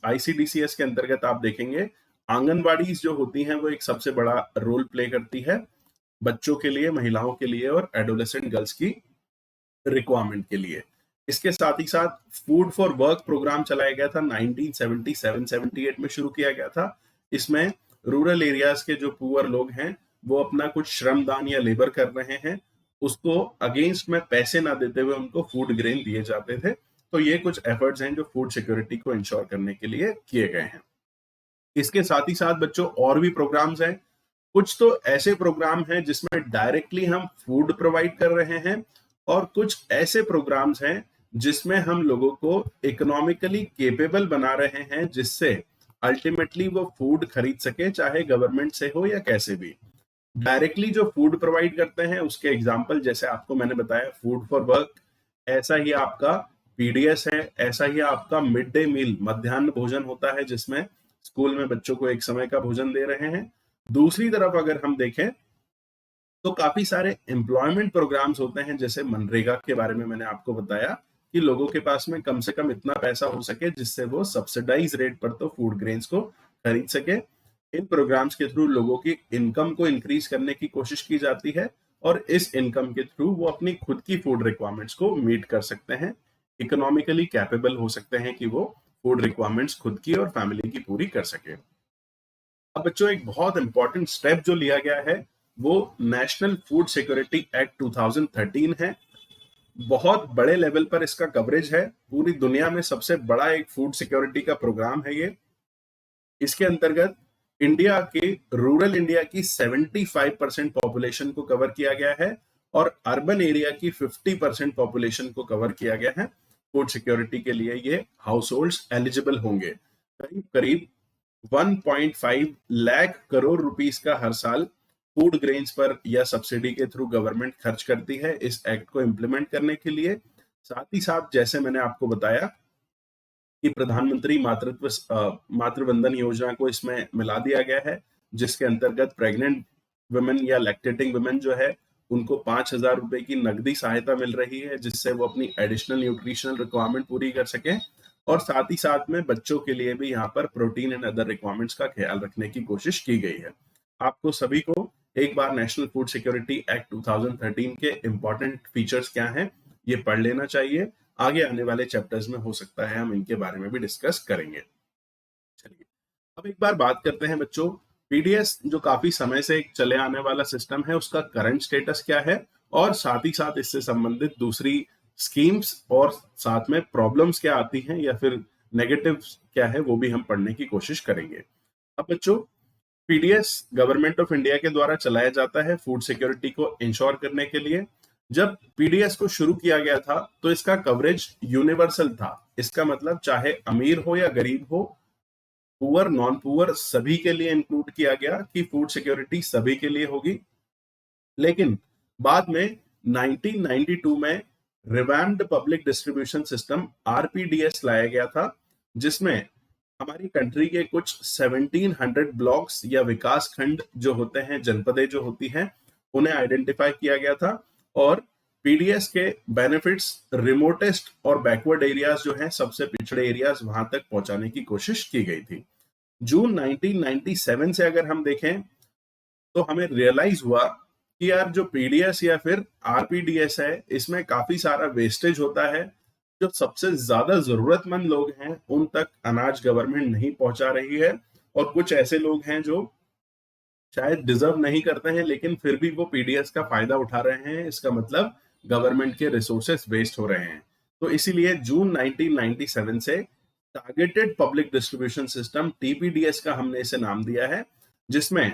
Speaker 1: आईसीडीसीएस के अंतर्गत आप देखेंगे आंगनबाड़ी जो होती हैं वो एक सबसे बड़ा रोल प्ले करती है बच्चों के लिए, महिलाओं के लिए और एडोलेसेंट गर्ल्स की रिक्वायरमेंट के लिए। इसके साथ ही साथ फूड फॉर वर्क प्रोग्राम चलाया गया था, 1977-78 में शुरू किया गया था। इसमें रूरल एरियाज के जो पुअर लोग हैं वो अपना कुछ श्रमदान या लेबर कर रहे हैं, उसको अगेंस्ट में पैसे ना देते हुए उनको फूड ग्रेन दिए जाते थे। तो ये कुछ एफर्ट्स हैं जो फूड सिक्योरिटी को इंश्योर करने के लिए किए गए हैं। इसके साथ ही साथ बच्चों और भी प्रोग्राम्स हैं। कुछ तो ऐसे प्रोग्राम हैं जिसमें डायरेक्टली हम फूड प्रोवाइड कर रहे हैं, और कुछ ऐसे प्रोग्राम्स हैं जिसमें हम लोगों को इकोनॉमिकली केपेबल बना रहे हैं, जिससे अल्टीमेटली वो फूड खरीद सके, चाहे गवर्नमेंट से हो या कैसे भी। डायरेक्टली जो फूड प्रोवाइड करते हैं उसके एग्जाम्पल जैसे आपको मैंने बताया फूड फॉर वर्क, ऐसा ही आपका पीडीएस है, ऐसा ही आपका मिड डे मील, मध्याह्न भोजन होता है, जिसमें स्कूल में बच्चों को एक समय का भोजन दे रहे हैं। दूसरी तरफ अगर हम देखें तो काफी सारे एम्प्लॉयमेंट प्रोग्राम्स होते हैं, जैसे मनरेगा के बारे में मैंने आपको बताया कि लोगों के पास में कम से कम इतना पैसा हो सके जिससे वो सब्सिडाइज रेट पर तो फूड ग्रेन्स को खरीद सके। इन प्रोग्राम्स के थ्रू लोगों की इनकम को इंक्रीज करने की कोशिश की जाती है, और इस इनकम के थ्रू वो अपनी खुद की फूड रिक्वायरमेंट्स को मीट कर सकते हैं, इकोनॉमिकली कैपेबल हो सकते हैं कि वो फूड रिक्वायरमेंट्स खुद की और फैमिली की पूरी कर सके। अब बच्चों एक बहुत इंपॉर्टेंट स्टेप जो लिया गया है वो नेशनल फूड सिक्योरिटी एक्ट 2013 है। बहुत बड़े लेवल पर इसका कवरेज है, पूरी दुनिया में सबसे बड़ा एक फूड सिक्योरिटी का प्रोग्राम है ये। इसके अंतर्गत इंडिया के रूरल इंडिया की 75% पॉपुलेशन को कवर किया गया है, और अर्बन एरिया की 50% पॉपुलेशन को कवर किया गया है। फूड सिक्योरिटी के लिए ये हाउस होल्ड्स एलिजिबल होंगे। करीब करीब 1.5 लाख करोड़ रुपीस का हर साल फूड ग्रेन्स पर या सब्सिडी के थ्रू गवर्नमेंट खर्च करती है इस एक्ट को इम्प्लीमेंट करने के लिए। साथ ही साथ जैसे मैंने आपको बताया कि प्रधानमंत्री मातृवंदन योजना को इसमें मिला दिया गया है, जिसके अंतर्गत प्रेग्नेंट वुमेन या लैक्टेटिंग वुमेन जो है उनको 5,000 रुपए की नकदी सहायता मिल रही है, जिससे वो अपनी एडिशनल न्यूट्रिशनल रिक्वायरमेंट पूरी कर सके। और साथ ही साथ में बच्चों के लिए भी यहाँ पर प्रोटीन एंड अदर रिक्वायरमेंट्स का ख्याल रखने की कोशिश की गई है। आपको सभी को एक बार नेशनल फूड सिक्योरिटी एक्ट 2013 के इंपॉर्टेंट फीचर्स क्या हैं ये पढ़ लेना चाहिए। आगे आने वाले चैप्टर्स में हो सकता है हम इनके बारे में भी डिस्कस करेंगे। चलिए, अब एक बार बात करते हैं बच्चों पीडीएस जो काफी समय से एक चले आने वाला सिस्टम है, उसका करंट स्टेटस क्या है, और साथ ही साथ इससे संबंधित दूसरी स्कीम्स और साथ में प्रॉब्लम्स क्या आती हैं या फिर नेगेटिव क्या है, वो भी हम पढ़ने की कोशिश करेंगे। अब बच्चों, पीडीएस गवर्नमेंट ऑफ इंडिया के द्वारा चलाया जाता है फूड सिक्योरिटी को इंश्योर करने के लिए। जब पीडीएस को शुरू किया गया था तो इसका कवरेज यूनिवर्सल था। इसका मतलब चाहे अमीर हो या गरीब हो, पुअर नॉन पुअर सभी के लिए इंक्लूड किया गया कि फूड सिक्योरिटी सभी के लिए होगी। लेकिन बाद में 1992 में रिवैम्प्ड पब्लिक डिस्ट्रीब्यूशन सिस्टम आरपीडीएस लाया गया था, जिसमें हमारी कंट्री के कुछ 1700 ब्लॉक्स या विकास खंड जो होते हैं, जनपदें जो होती हैं, उन्हें आइडेंटिफाई किया गया था और पीडीएस के बेनिफिट्स रिमोटेस्ट और बैकवर्ड एरियाज जो हैं, सबसे पिछड़े एरियाज, वहां तक पहुंचाने की कोशिश की गई थी। जून 1997 से अगर हम देखें तो हमें रियलाइज हुआ कि यार जो पीडीएस या फिर आरपीडीएस है, इसमें काफी सारा वेस्टेज होता है। जो सबसे ज्यादा जरूरतमंद लोग हैं उन तक अनाज गवर्नमेंट नहीं पहुंचा रही है, और कुछ ऐसे लोग हैं जो शायद डिजर्व नहीं करते हैं लेकिन फिर भी वो पीडीएस का फायदा उठा रहे हैं। इसका मतलब गवर्नमेंट के रिसोर्सेस वेस्ट हो रहे हैं। तो इसीलिए जून 1997 से targeted public distribution system TPDS का हमने इसे नाम दिया है, जिसमें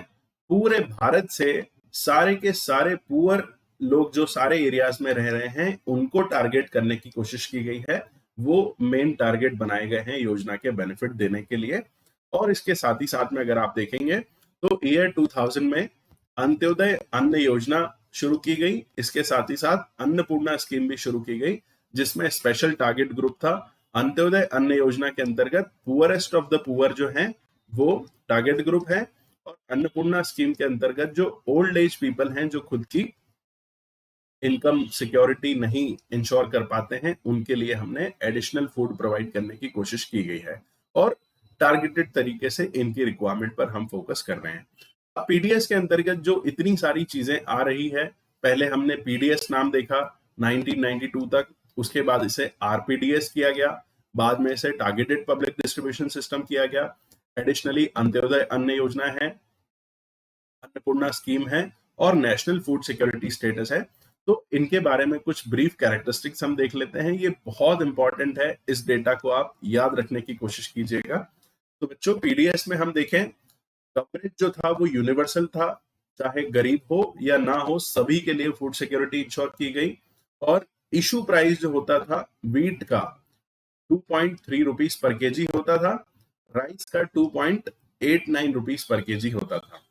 Speaker 1: पूरे भारत से सारे के सारे पुअर लोग जो सारे एरियाज में रह रहे हैं उनको टारगेट करने की कोशिश की गई है। वो मेन टारगेट बनाए गए हैं योजना के बेनिफिट देने के लिए। और इसके साथ ही साथ में अगर आप देखेंगे तो ईयर 2000 में अंत्योदय अन्न योजना शुरू की गई। इसके साथ ही साथ अन्नपूर्णा स्कीम भी शुरू की गई, जिसमें स्पेशल टारगेट ग्रुप था। अंत्योदय अन्न योजना के अंतर्गत पुअरेस्ट ऑफ द पुअर जो हैं वो टारगेट ग्रुप है, और अन्नपूर्णा स्कीम के अंतर्गत जो ओल्ड एज पीपल हैं, जो खुद की इनकम सिक्योरिटी नहीं इंश्योर कर पाते हैं, उनके लिए हमने एडिशनल फूड प्रोवाइड करने की कोशिश की गई है, और टारगेटेड तरीके से इनकी रिक्वायरमेंट पर हम फोकस कर रहे हैं। अब पीडीएस के अंतर्गत जो इतनी सारी चीजें आ रही है, पहले हमने पीडीएस नाम देखा 1992 तक, उसके बाद इसे आरपीडीएस किया गया, बाद में इसे टारगेटेड पब्लिक डिस्ट्रीब्यूशन सिस्टम किया गया, एडिशनली अंत्योदय अन्न योजना है, अन्नपूर्णा स्कीम है, और नेशनल फूड सिक्योरिटी स्टेटस है। तो इनके बारे में कुछ ब्रीफ कैरेक्टरिस्टिक्स हम देख लेते हैं। ये बहुत इंपॉर्टेंट है, इस डेटा को आप याद रखने की कोशिश कीजिएगा। तो बच्चों, पीडीएस में हम देखें, कवरेज जो था वो यूनिवर्सल था, चाहे गरीब हो या ना हो, सभी के लिए फूड सिक्योरिटी इंश्योर की गई। और इशू प्राइस जो होता था वीट का 2.3 रुपीज पर केजी होता था, राइस का 2.89 रुपीज पर केजी होता था।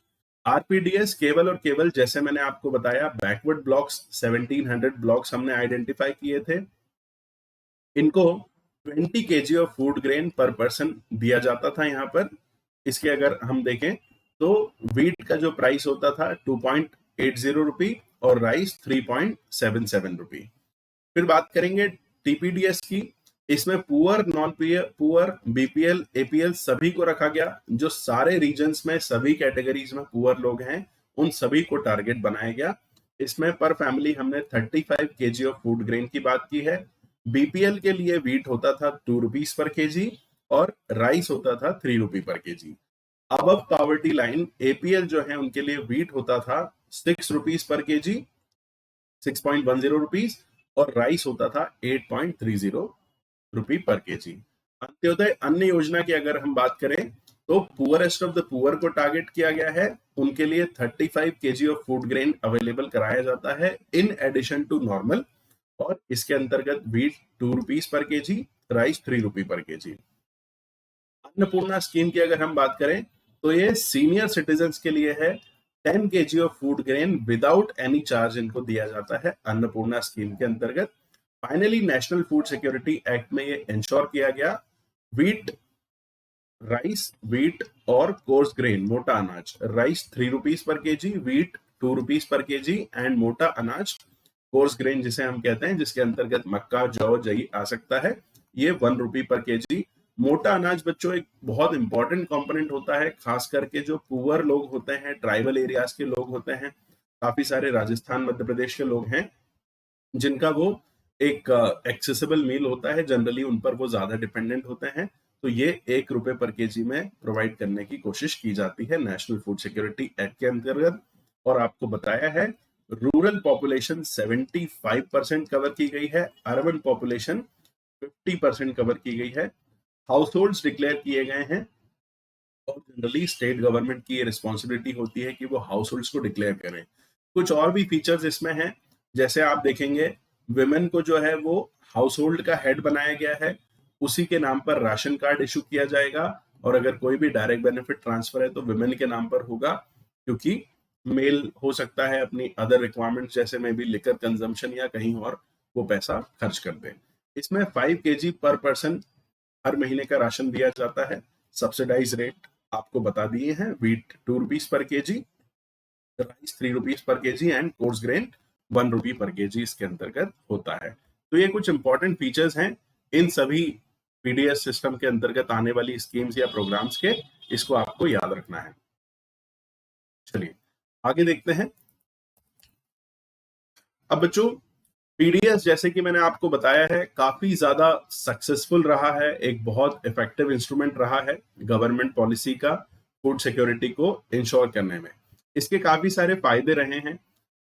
Speaker 1: आरपीडीएस केवल और केवल, जैसे मैंने आपको बताया, बैकवर्ड ब्लॉक्स 1700 ब्लॉक्स हमने आइडेंटिफाई किए थे। इनको 20 केजी ऑफ फूड ग्रेन पर पर्सन दिया जाता था यहाँ पर। इसके अगर हम देखें तो वीट का जो प्राइस होता था 2.80 रुपी और राइस 3.77 रुपी। फिर बात करेंगे टीपीडीएस की। इसमें poor, non poor, BPL, APL सभी को रखा गया। जो सारे रीजन्स में, सभी कैटेगरीज में पुअर लोग हैं, उन सभी को टारगेट बनाया गया। इसमें पर फैमिली हमने 35 केजी ऑफ फूड ग्रेन की बात की है। बीपीएल के लिए वीट होता था 2 रुपीज पर केजी और राइस होता था 3 रुपी पर केजी। अब पॉवर्टी लाइन एपीएल जो है, उनके लिए वीट होता था 6 रुपीज पर केजी, 6.10 रुपीज, और राइस होता था 8.30 रुपी पर केजी। अंत्योदय अन्न योजना की अगर हम बात करें तो पुअरेस्ट ऑफ द पुअर को टारगेट किया गया है। उनके लिए 35 KG of food grain available कराया जाता है इन एडिशन टू नॉर्मल, और इसके अंतर्गत wheat 2 rupees per KG, rice 3 रुपी पर केजी। अन्नपूर्णा स्कीम की अगर हम बात करें तो ये सीनियर सिटीजन्स के लिए है। 10 KG of food grain without any charge इनको दिया जाता है अन्नपूर्णा स्कीम के अंतर्गत। Finally national food security act में ये इंश्योर किया गया, वीट, राइस, वीट और कोर्स ग्रेन, मोटा अनाज, rice 3 rupees per KG, wheat 2 rupees per KG, and मोटा अनाज कोर्स ग्रेन जिसे हम कहते हैं, जिसके अंतर्गत मक्का, जौ, जई आ सकता है, ये 1 रुपी पर केजी। मोटा अनाज बच्चों एक बहुत इंपॉर्टेंट कंपोनेंट होता है, खास करके जो पुअर लोग होते हैं, ट्राइबल एरियाज के लोग होते हैं, काफी सारे राजस्थान, मध्य प्रदेश के लोग हैं, जिनका वो एक एक्सेसिबल मील होता है, जनरली उन पर वो ज्यादा डिपेंडेंट होते हैं। तो ये 1 रुपए पर केजी में प्रोवाइड करने की कोशिश की जाती है नेशनल फूड सिक्योरिटी एक्ट के अंतर्गत। और आपको बताया है रूरल पॉपुलेशन 75% कवर की गई है, अर्बन पॉपुलेशन 50% कवर की गई है, हाउस होल्ड्स डिक्लेयर किए गए हैं और जनरली स्टेट गवर्नमेंट की ये रिस्पॉन्सिबिलिटी होती है कि वो हाउस होल्ड्स को डिक्लेयर करें। कुछ और भी फीचर्स इसमें हैं, जैसे आप देखेंगे विमेन को जो है वो हाउस होल्ड का हेड बनाया गया है, उसी के नाम पर राशन कार्ड इशू किया जाएगा और अगर कोई भी डायरेक्ट बेनिफिट ट्रांसफर है तो विमेन के नाम पर होगा, क्योंकि मेल हो सकता है अपनी अदर रिक्वायरमेंट्स जैसे में भी लिकर कंजम्पशन या कहीं और वो पैसा खर्च कर दे। इसमें 5 केजी पर पर्सन हर महीने का राशन दिया जाता है। सब्सिडाइज रेट आपको बता दिए हैं, wheat 2 rupees per KG, rice 3 rupees per KG and coarse grain 1 रुपी पर केजी इसके अंतर्गत होता है। तो ये कुछ इंपॉर्टेंट फीचर्स हैं इन सभी पीडीएस सिस्टम के अंतर्गत आने वाली स्कीम्स या प्रोग्राम्स के, इसको आपको याद रखना है। चलिए आगे देखते हैं। अब बच्चों पीडीएस जैसे कि मैंने आपको बताया है काफी ज्यादा सक्सेसफुल रहा है, एक बहुत इफेक्टिव इंस्ट्रूमेंट रहा है गवर्नमेंट पॉलिसी का फूड सिक्योरिटी को इंश्योर करने में। इसके काफी सारे फायदे रहे हैं।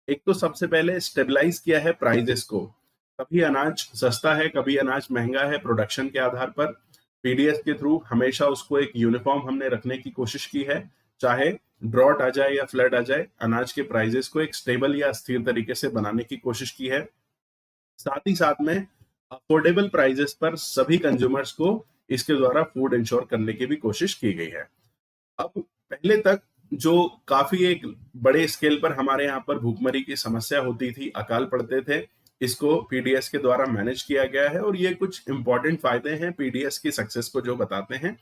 Speaker 1: एक तो सबसे पहले स्टेबलाइज किया है प्राइजेस को, कभी अनाज सस्ता है कभी अनाज महंगा है प्रोडक्शन के आधार पर, पीडीएस के थ्रू हमेशा उसको एक यूनिफॉर्म हमने रखने की कोशिश की है, चाहे ड्रॉट आ जाए या फ्लड आ जाए, अनाज के प्राइजेस को एक स्टेबल या स्थिर तरीके से बनाने की कोशिश की है। साथ ही साथ में अफोर्डेबल प्राइजेस पर सभी कंज्यूमर्स को इसके द्वारा फूड इंश्योर करने की भी कोशिश की गई है। अब पहले तक जो काफी एक बड़े स्केल पर हमारे यहाँ पर भूखमरी की समस्या होती थी, अकाल पड़ते थे, इसको पीडीएस के द्वारा मैनेज किया गया है और ये कुछ इंपॉर्टेंट फायदे हैं पीडीएस की सक्सेस को जो बताते हैं।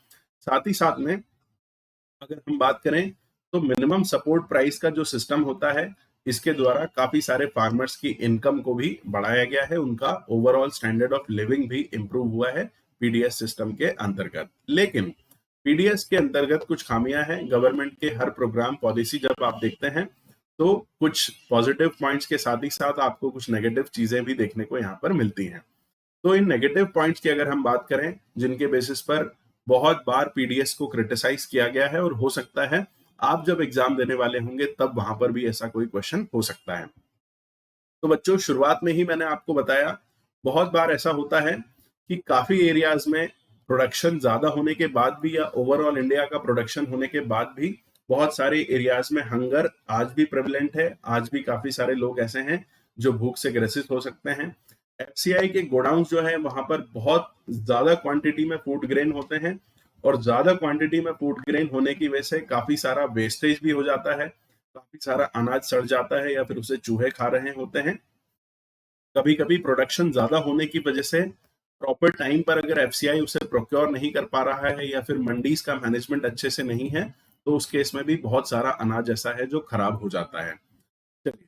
Speaker 1: साथ ही साथ में अगर हम बात करें तो मिनिमम सपोर्ट प्राइस का जो सिस्टम होता है इसके द्वारा काफी सारे फार्मर्स की इनकम को भी बढ़ाया गया है, उनका ओवरऑल स्टैंडर्ड ऑफ लिविंग भी इंप्रूव हुआ है पीडीएस सिस्टम के अंतर्गत। लेकिन पीडीएस के अंतर्गत कुछ खामियां हैं। गवर्नमेंट के हर प्रोग्राम पॉलिसी जब आप देखते हैं तो कुछ पॉजिटिव पॉइंट्स के साथ ही साथ आपको कुछ नेगेटिव चीजें भी देखने को यहाँ पर मिलती हैं। तो इन नेगेटिव पॉइंट्स की अगर हम बात करें जिनके बेसिस पर बहुत बार पीडीएस को क्रिटिसाइज किया गया है और हो सकता है आप जब एग्जाम देने वाले होंगे तब वहां पर भी ऐसा कोई क्वेश्चन हो सकता है। तो बच्चों शुरुआत में ही मैंने आपको बताया बहुत बार ऐसा होता है कि काफी एरियाज में प्रोडक्शन ज्यादा होने के बाद भी या ओवरऑल इंडिया का प्रोडक्शन होने के बाद भी बहुत सारे एरियाज में हंगर आज भी प्रेवलेंट है, आज भी काफी सारे लोग ऐसे हैं जो भूख से ग्रसित हो सकते हैं। एफसीआई के गोडाउन जो है वहां पर बहुत ज्यादा क्वांटिटी में फूड ग्रेन होते हैं और ज्यादा क्वांटिटी में फूड ग्रेन होने की वजह से काफी सारा वेस्टेज भी हो जाता है, काफी सारा अनाज सड़ जाता है या फिर उसे चूहे खा रहे होते हैं। कभी कभी प्रोडक्शन ज्यादा होने की वजह से प्रॉपर टाइम पर अगर एफसीआई उसे प्रोक्योर नहीं कर पा रहा है या फिर मंडीज का मैनेजमेंट अच्छे से नहीं है तो उस केस में भी बहुत सारा अनाज ऐसा है जो खराब हो जाता है। चलिए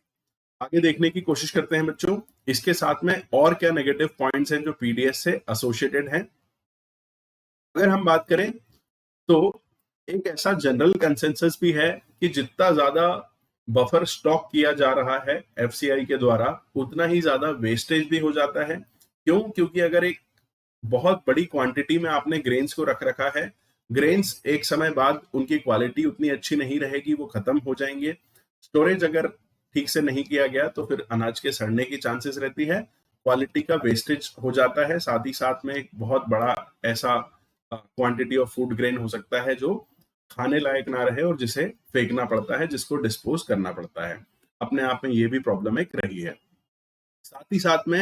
Speaker 1: आगे देखने की कोशिश करते हैं बच्चों, इसके साथ में और क्या नेगेटिव पॉइंट्स हैं जो पीडीएस से एसोसिएटेड हैं। अगर हम बात करें तो एक ऐसा जनरल कंसेंसस भी है कि जितना ज्यादा बफर स्टॉक किया जा रहा है एफसीआई के द्वारा उतना ही ज्यादा वेस्टेज भी हो जाता है। क्यों? क्योंकि अगर एक बहुत बड़ी क्वांटिटी में आपने ग्रेन्स को रख रखा है, ग्रेन्स एक समय बाद उनकी क्वालिटी उतनी अच्छी नहीं रहेगी, वो खत्म हो जाएंगे। स्टोरेज अगर ठीक से नहीं किया गया तो फिर अनाज के सड़ने की चांसेस रहती है, क्वालिटी का वेस्टेज हो जाता है, साथ ही साथ में एक बहुत बड़ा ऐसा क्वांटिटी ऑफ फूड ग्रेन हो सकता है जो खाने लायक ना रहे और जिसे फेंकना पड़ता है, जिसको डिस्पोज करना पड़ता है। अपने आप में ये भी प्रॉब्लम एक रही है। साथ ही साथ में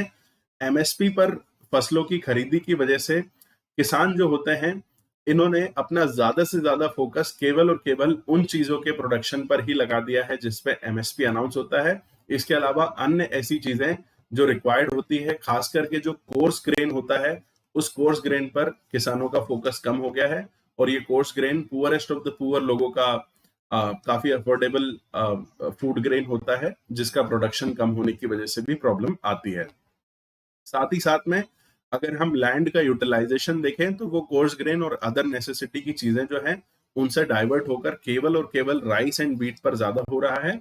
Speaker 1: एमएसपी पर फसलों की खरीदी की वजह से किसान जो होते हैं इन्होंने अपना ज्यादा से ज्यादा फोकस केवल और केवल उन चीजों के प्रोडक्शन पर ही लगा दिया है जिसपे एमएसपी अनाउंस होता है। इसके अलावा अन्य ऐसी चीजें जो रिक्वायर्ड होती है, खास करके जो कोर्स ग्रेन होता है उस कोर्स ग्रेन पर किसानों का फोकस कम हो गया है और ये coarse grain poorest of the poor लोगों का काफी अफोर्डेबल फूड ग्रेन होता है जिसका प्रोडक्शन कम होने की वजह से भी प्रॉब्लम आती है। साथ ही साथ में अगर हम लैंड का यूटिलाइजेशन देखें तो वो कोर्स ग्रेन और अदर नेसेसिटी की चीजें जो है उनसे डाइवर्ट होकर केवल और केवल राइस एंड व्हीट पर ज्यादा हो रहा है।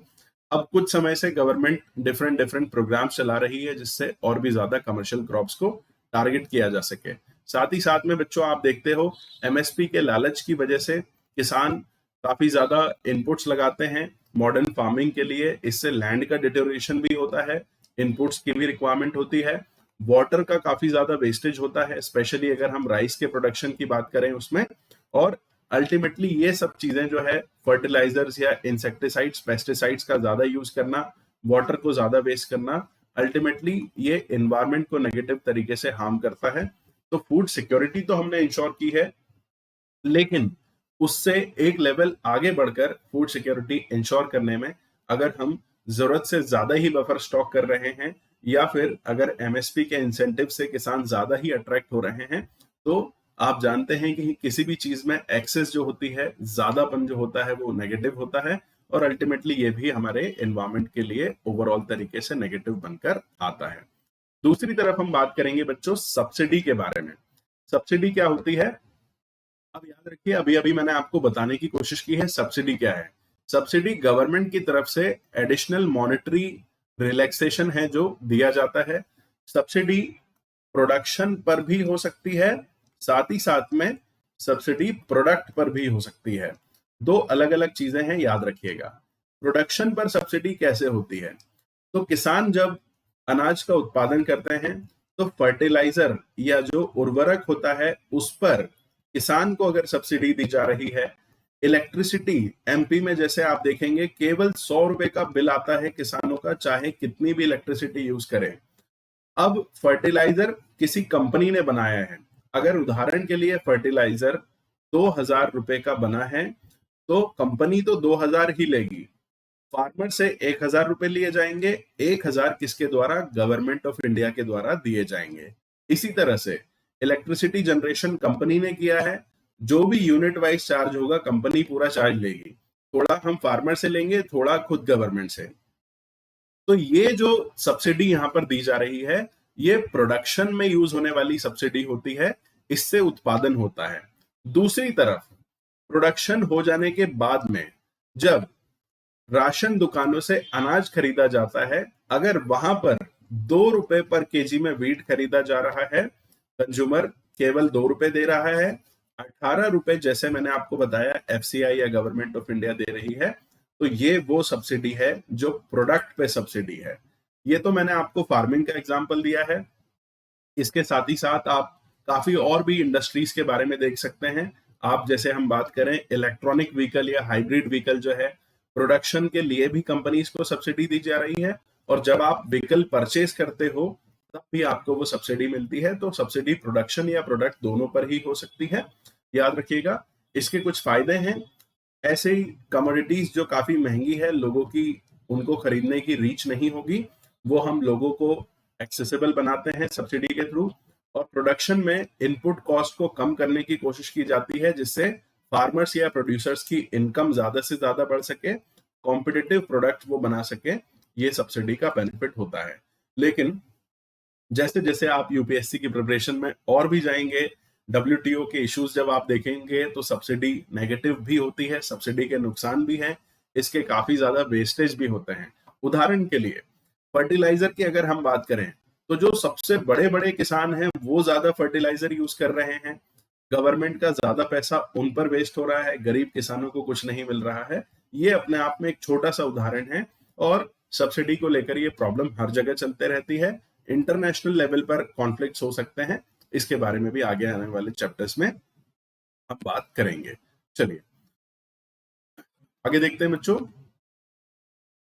Speaker 1: अब कुछ समय से गवर्नमेंट डिफरेंट प्रोग्राम्स चला रही है जिससे और भी ज्यादा कमर्शियल क्रॉप्स को टारगेट किया जा सके। साथ ही साथ में बच्चों आप देखते हो एमएसपी के लालच की वजह से किसान काफी ज्यादा इनपुट्स लगाते हैं मॉडर्न फार्मिंग के लिए। इससे लैंड का डिटोरेशन भी होता है, इनपुट्स की भी रिक्वायरमेंट होती है, वाटर का काफी ज्यादा वेस्टेज होता है, स्पेशली अगर हम राइस के प्रोडक्शन की बात करें उसमें। और अल्टीमेटली ये सब चीजें जो है फर्टिलाइजर्स या इंसेक्टिसाइड्स पेस्टिसाइड्स का ज्यादा यूज करना, वाटर को ज्यादा वेस्ट करना, अल्टीमेटली ये एनवायरमेंट को नेगेटिव तरीके से हार्म करता है। तो फूड सिक्योरिटी तो हमने इंश्योर की है, लेकिन उससे एक लेवल आगे बढ़कर फूड सिक्योरिटी इंश्योर करने में अगर हम जरूरत से ज्यादा ही बफर स्टॉक कर रहे हैं या फिर अगर एमएसपी के इंसेंटिव से किसान ज्यादा ही अट्रैक्ट हो रहे हैं, तो आप जानते हैं कि किसी भी चीज में एक्सेस जो होती है, ज्यादापन जो होता है वो नेगेटिव होता है और अल्टीमेटली ये भी हमारे एनवायरमेंट के लिए ओवरऑल तरीके से नेगेटिव बनकर आता है। दूसरी तरफ हम बात करेंगे बच्चों सब्सिडी के बारे में। सब्सिडी क्या होती है? अब याद रखिए, अभी अभी मैंने आपको बताने की कोशिश की है सब्सिडी क्या है। सब्सिडी गवर्नमेंट की तरफ से एडिशनल मॉनेटरी रिलैक्सेशन है जो दिया जाता है। सब्सिडी प्रोडक्शन पर भी हो सकती है, साथ ही साथ में सब्सिडी प्रोडक्ट पर भी हो सकती है। दो अलग अलग चीजें हैं, याद रखिएगा। प्रोडक्शन पर सब्सिडी कैसे होती है? तो किसान जब अनाज का उत्पादन करते हैं तो फर्टिलाइजर या जो उर्वरक होता है उस पर किसान को अगर सब्सिडी दी जा रही है। इलेक्ट्रिसिटी एमपी में जैसे आप देखेंगे केवल 100 रुपए का बिल आता है किसानों का, चाहे कितनी भी इलेक्ट्रिसिटी यूज करें। अब फर्टिलाइजर किसी कंपनी ने बनाया है, अगर उदाहरण के लिए फर्टिलाइजर 2000 रुपए का बना है तो कंपनी तो 2000 ही लेगी, फार्मर से 1000 रुपए लिए जाएंगे, 1000 किसके द्वारा? गवर्नमेंट ऑफ इंडिया के द्वारा दिए जाएंगे। इसी तरह से इलेक्ट्रिसिटी जनरेशन कंपनी ने किया है, जो भी यूनिट वाइज चार्ज होगा कंपनी पूरा चार्ज लेगी, थोड़ा हम फार्मर से लेंगे, थोड़ा खुद गवर्नमेंट से। तो ये जो सब्सिडी यहां पर दी जा रही है ये प्रोडक्शन में यूज होने वाली सब्सिडी होती है, इससे उत्पादन होता है। दूसरी तरफ प्रोडक्शन हो जाने के बाद में जब राशन दुकानों से अनाज खरीदा जाता है, अगर वहां पर 2 रुपए पर केजी में वीट खरीदा जा रहा है, कंज्यूमर केवल 2 रुपए दे रहा है, 18 रुपए जैसे मैंने आपको बताया एफसीआई या गवर्नमेंट ऑफ इंडिया दे रही है, तो ये वो सब्सिडी है जो प्रोडक्ट पे सब्सिडी है। ये तो मैंने आपको फार्मिंग का एग्जांपल दिया है। इसके साथ ही साथ आप काफी और भी इंडस्ट्रीज के बारे में देख सकते हैं। आप जैसे हम बात करें इलेक्ट्रॉनिक व्हीकल या हाइब्रिड व्हीकल जो है, प्रोडक्शन के लिए भी कंपनीज को सब्सिडी दी जा रही है और जब आप व्हीकल परचेज करते हो तब भी आपको वो सब्सिडी मिलती है। तो सब्सिडी प्रोडक्शन या प्रोडक्ट दोनों पर ही हो सकती है, याद रखिएगा। इसके कुछ फायदे हैं। ऐसे ही कमोडिटीज जो काफी महंगी है, लोगों की उनको खरीदने की रीच नहीं होगी, वो हम लोगों को एक्सेसिबल बनाते हैं सब्सिडी के थ्रू। और प्रोडक्शन में इनपुट कॉस्ट को कम करने की कोशिश की जाती है जिससे फार्मर्स या प्रोड्यूसर्स की इनकम ज्यादा से ज्यादा बढ़ सके, कॉम्पिटिटिव प्रोडक्ट वो बना सके। ये सब्सिडी का बेनिफिट होता है। लेकिन जैसे जैसे आप यूपीएससी की प्रिपरेशन में और भी जाएंगे, डब्ल्यूटीओ के इश्यूज जब आप देखेंगे तो सब्सिडी नेगेटिव भी होती है, सब्सिडी के नुकसान भी हैं, इसके काफी ज्यादा वेस्टेज भी होते हैं। उदाहरण के लिए फर्टिलाइजर की अगर हम बात करें तो जो सबसे बड़े बड़े किसान हैं वो ज्यादा फर्टिलाइजर यूज कर रहे हैं, गवर्नमेंट का ज्यादा पैसा उन पर वेस्ट हो रहा है, गरीब किसानों को कुछ नहीं मिल रहा है। ये अपने आप में एक छोटा सा उदाहरण है और सब्सिडी को लेकर ये प्रॉब्लम हर जगह चलते रहती है। इंटरनेशनल लेवल पर कॉन्फ्लिक्ट्स हो सकते हैं, इसके बारे में भी आगे आने वाले चैप्टर्स में हम बात करेंगे। चलिए आगे देखते हैं बच्चों।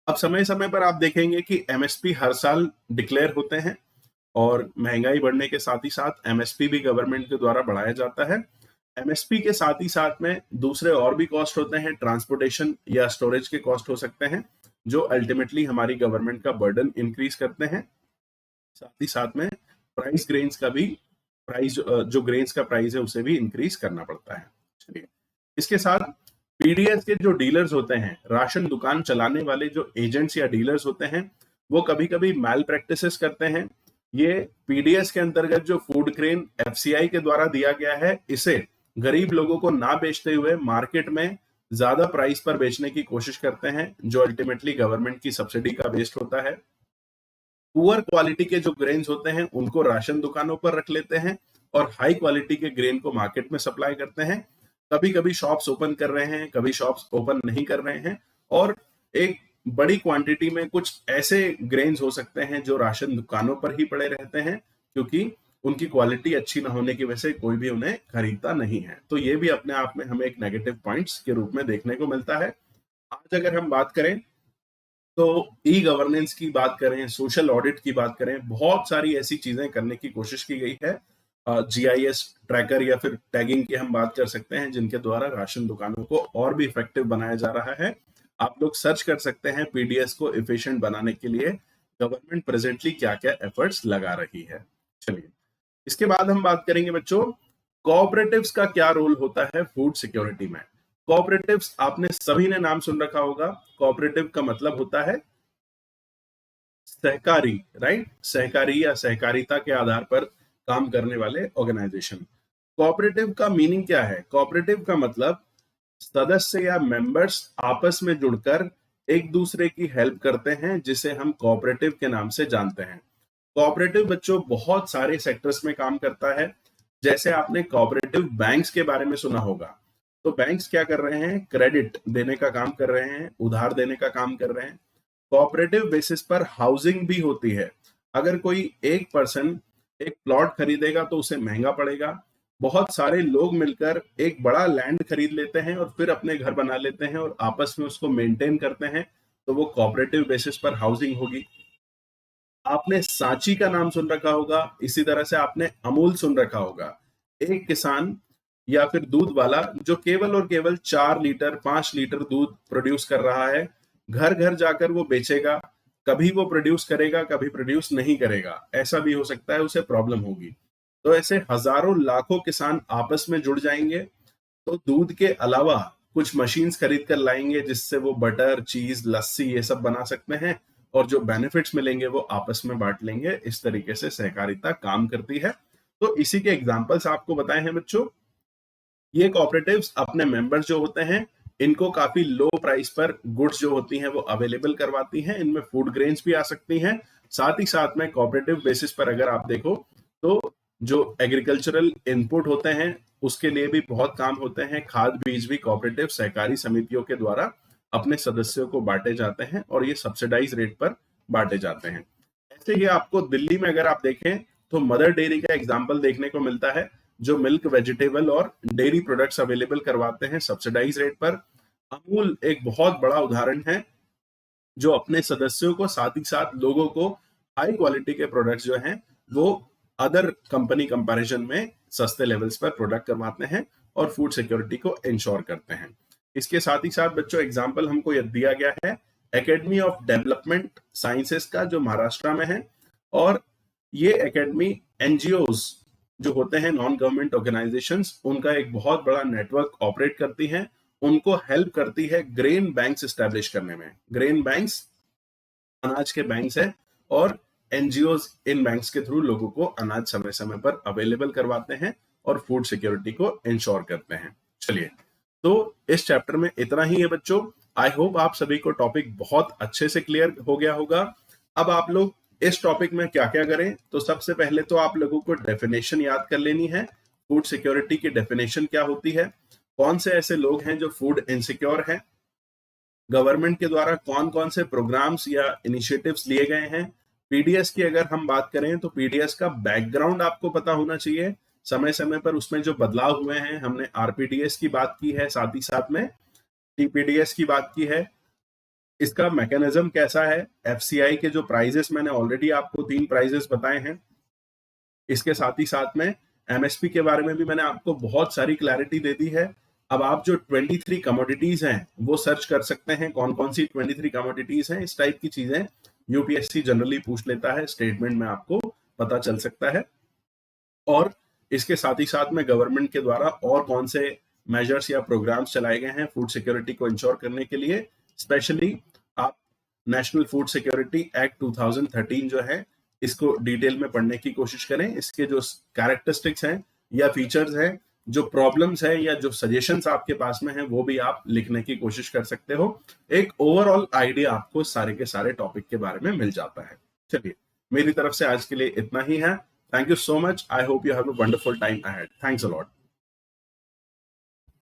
Speaker 1: अब समय समय पर आप देखेंगे कि एमएसपी हर साल डिक्लेयर होते हैं और महंगाई बढ़ने के साथ ही साथ एमएसपी भी गवर्नमेंट के द्वारा बढ़ाया जाता है। एमएसपी के साथ ही साथ में दूसरे और भी कॉस्ट होते हैं, ट्रांसपोर्टेशन या स्टोरेज के कॉस्ट हो सकते हैं, जो अल्टीमेटली हमारी गवर्नमेंट का बर्डन इंक्रीज करते हैं। साथ ही साथ में प्राइस ग्रेन्स का भी प्राइस, जो ग्रेन्स का प्राइस है उसे भी इंक्रीज करना पड़ता है। चलिए इसके साथ पीडीएस के जो डीलर्स होते हैं, राशन दुकान चलाने वाले जो एजेंट्स या डीलर्स होते हैं, वो कभी कभी मैल प्रैक्टिसेस करते हैं। ये पीडीएस के अंतर्गत जो फूड ग्रेन एफसीआई के द्वारा दिया गया है, इसे गरीब लोगों को ना बेचते हुए मार्केट में ज्यादा प्राइस पर बेचने की कोशिश करते हैं, जो अल्टीमेटली गवर्नमेंट की सब्सिडी का वेस्ट होता है। पुअर क्वालिटी के जो ग्रेन्स होते हैं उनको राशन दुकानों पर रख लेते हैं और हाई क्वालिटी के ग्रेन को मार्केट में सप्लाई करते हैं। कभी कभी शॉप्स ओपन कर रहे हैं, कभी शॉप्स ओपन नहीं कर रहे हैं, और एक बड़ी क्वांटिटी में कुछ ऐसे ग्रेन्स हो सकते हैं जो राशन दुकानों पर ही पड़े रहते हैं, क्योंकि उनकी क्वालिटी अच्छी ना होने की वजह से कोई भी उन्हें खरीदता नहीं है। तो ये भी अपने आप में हमें एक नेगेटिव पॉइंट्स के रूप में देखने को मिलता है। आज अगर हम बात करें तो ई गवर्नेंस की बात करें, सोशल ऑडिट की बात करें, बहुत सारी ऐसी चीजें करने की कोशिश की गई है। जीआईएस ट्रैकर या फिर टैगिंग की हम बात कर सकते हैं, जिनके द्वारा राशन दुकानों को और भी इफेक्टिव बनाया जा रहा है। आप लोग सर्च कर सकते हैं पीडीएस को इफिशिएंट बनाने के लिए गवर्नमेंट प्रेजेंटली क्या क्या एफर्ट्स लगा रही है। चलिए, इसके बाद हम बात करेंगे बच्चों, कोऑपरेटिव्स का क्या रोल होता है फूड सिक्योरिटी में। कोऑपरेटिव्स आपने सभी ने नाम सुन रखा होगा। कोऑपरेटिव का मतलब होता है सहकारी, राइट? सहकारी या सहकारिता के आधार पर काम करने वाले ऑर्गेनाइजेशन। कोऑपरेटिव का मीनिंग क्या है? कोऑपरेटिव का मतलब सदस्य या मेंबर्स आपस में जुड़कर एक दूसरे की हेल्प करते हैं, जिसे हम कोऑपरेटिव के नाम से जानते हैं। कोऑपरेटिव बच्चों बहुत सारे सेक्टर्स में काम करता है। जैसे आपने कोऑपरेटिव बैंक्स के बारे में सुना होगा, तो बैंक्स क्या कर रहे हैं? क्रेडिट देने का काम कर रहे हैं, उधार देने का काम कर रहे हैं। कोऑपरेटिव बेसिस पर हाउसिंग भी होती है। अगर कोई एक पर्सन एक प्लॉट खरीदेगा तो उसे महंगा पड़ेगा। बहुत सारे लोग मिलकर एक बड़ा लैंड खरीद लेते हैं और फिर अपने घर बना लेते हैं और आपस में उसको मेंटेन करते हैं, तो वो कोऑपरेटिव बेसिस पर हाउसिंग होगी। आपने सांची का नाम सुन रखा होगा, इसी तरह से आपने अमूल सुन रखा होगा। एक किसान या फिर दूध वाला जो केवल और केवल 4 लीटर 5 लीटर दूध प्रोड्यूस कर रहा है, घर घर जाकर वो बेचेगा। कभी वो प्रोड्यूस करेगा, कभी प्रोड्यूस नहीं करेगा, ऐसा भी हो सकता है, उसे प्रॉब्लम होगी। तो ऐसे हजारों लाखों किसान आपस में जुड़ जाएंगे, तो दूध के अलावा कुछ मशीन्स खरीद कर लाएंगे, जिससे वो बटर, चीज, लस्सी ये सब बना सकते हैं, और जो बेनिफिट्स मिलेंगे वो आपस में बांट लेंगे। इस तरीके से सहकारिता काम करती है। तो इसी के एग्जांपल्स आपको बताए हैं बच्चों। ये कोऑपरेटिव्स अपने मेंबर्स जो होते हैं, इनको काफी लो प्राइस पर गुड्स जो होती हैं वो अवेलेबल करवाती हैं। इनमें फूड ग्रेन्स भी आ सकती हैं। साथ ही साथ में कोऑपरेटिव बेसिस पर अगर आप देखो तो जो एग्रीकल्चरल इनपुट होते हैं उसके लिए भी बहुत काम होते हैं। खाद बीज भी कोऑपरेटिव सहकारी समितियों के द्वारा अपने सदस्यों को बांटे जाते हैं, और ये सब्सिडाइज रेट पर बांटे जाते हैं। ऐसे ही आपको दिल्ली में अगर आप देखें तो मदर डेयरी का एग्जाम्पल देखने को मिलता है, जो मिल्क, वेजिटेबल और डेयरी प्रोडक्ट्स अवेलेबल करवाते हैं सब्सिडाइज रेट पर। अमूल एक बहुत बड़ा उदाहरण है, जो अपने सदस्यों को साथ ही साथ लोगों को हाई क्वालिटी के प्रोडक्ट्स जो हैं वो अदर कंपनी कंपैरिजन में सस्ते लेवल्स पर प्रोडक्ट करवाते हैं और फूड सिक्योरिटी को इंश्योर करते हैं। इसके साथ ही साथ बच्चों एग्जाम्पल हमको यह दिया गया है एकेडमी ऑफ डेवलपमेंट साइंसेस का, जो महाराष्ट्र में है। और ये एकेडमी एनजीओज जो होते हैं, नॉन गवर्नमेंट ऑर्गेनाइजेशंस, उनका एक बहुत बड़ा नेटवर्क ऑपरेट करती है। उनको हेल्प करती है ग्रेन बैंक्स एस्टेब्लिश करने में। ग्रेन बैंक्स अनाज के बैंक्स है, और एनजीओज इन बैंक्स के थ्रू लोगों को अनाज समय समय पर अवेलेबल करवाते हैं और फूड सिक्योरिटी को इंश्योर करते हैं। चलिए, तो इस चैप्टर में इतना ही है बच्चों। आई होप आप सभी को टॉपिक बहुत अच्छे से क्लियर हो गया होगा। अब आप लोग इस टॉपिक में क्या क्या करें, तो सबसे पहले तो आप लोगों को डेफिनेशन याद कर लेनी है। फूड सिक्योरिटी की डेफिनेशन क्या होती है, कौन से ऐसे लोग हैं जो फूड इनसिक्योर हैं, गवर्नमेंट के द्वारा कौन कौन से प्रोग्राम्स या इनिशिएटिव्स लिए गए हैं। पीडीएस की अगर हम बात करें तो पीडीएस का बैकग्राउंड आपको पता होना चाहिए। समय समय पर उसमें जो बदलाव हुए हैं, हमने आरपीडीएस की बात की है, साथ ही साथ में टीपीडीएस की बात की है। इसका मैकेनिज्म कैसा है, एफसीआई के जो प्राइजेस मैंने ऑलरेडी आपको 3 प्राइजेस बताए हैं। इसके साथ ही साथ में एमएसपी के बारे में भी मैंने आपको बहुत सारी क्लैरिटी दे दी है। अब आप जो 23 कमोडिटीज हैं वो सर्च कर सकते हैं, कौन कौन सी 23 कमोडिटीज हैं। इस टाइप की चीजें यूपीएससी जनरली पूछ लेता है, स्टेटमेंट में आपको पता चल सकता है। और इसके साथ ही साथ में गवर्नमेंट के द्वारा और कौन से मेजर्स या प्रोग्राम्स चलाए गए हैं फूड सिक्योरिटी को इंश्योर करने के लिए। स्पेशली आप नेशनल फूड सिक्योरिटी एक्ट 2013 जो है, इसको डिटेल में पढ़ने की कोशिश करें। इसके जो कैरेक्टरिस्टिक्स हैं या फीचर्स हैं, जो प्रॉब्लम्स हैं या जो सजेशंस आपके पास में हैं, वो भी आप लिखने की कोशिश कर सकते हो। एक ओवरऑल आइडिया आपको सारे के सारे टॉपिक के बारे में मिल जाता है। चलिए, मेरी तरफ से आज के लिए इतना ही है। Thank you so much. I hope you have a wonderful time ahead. Thanks a lot.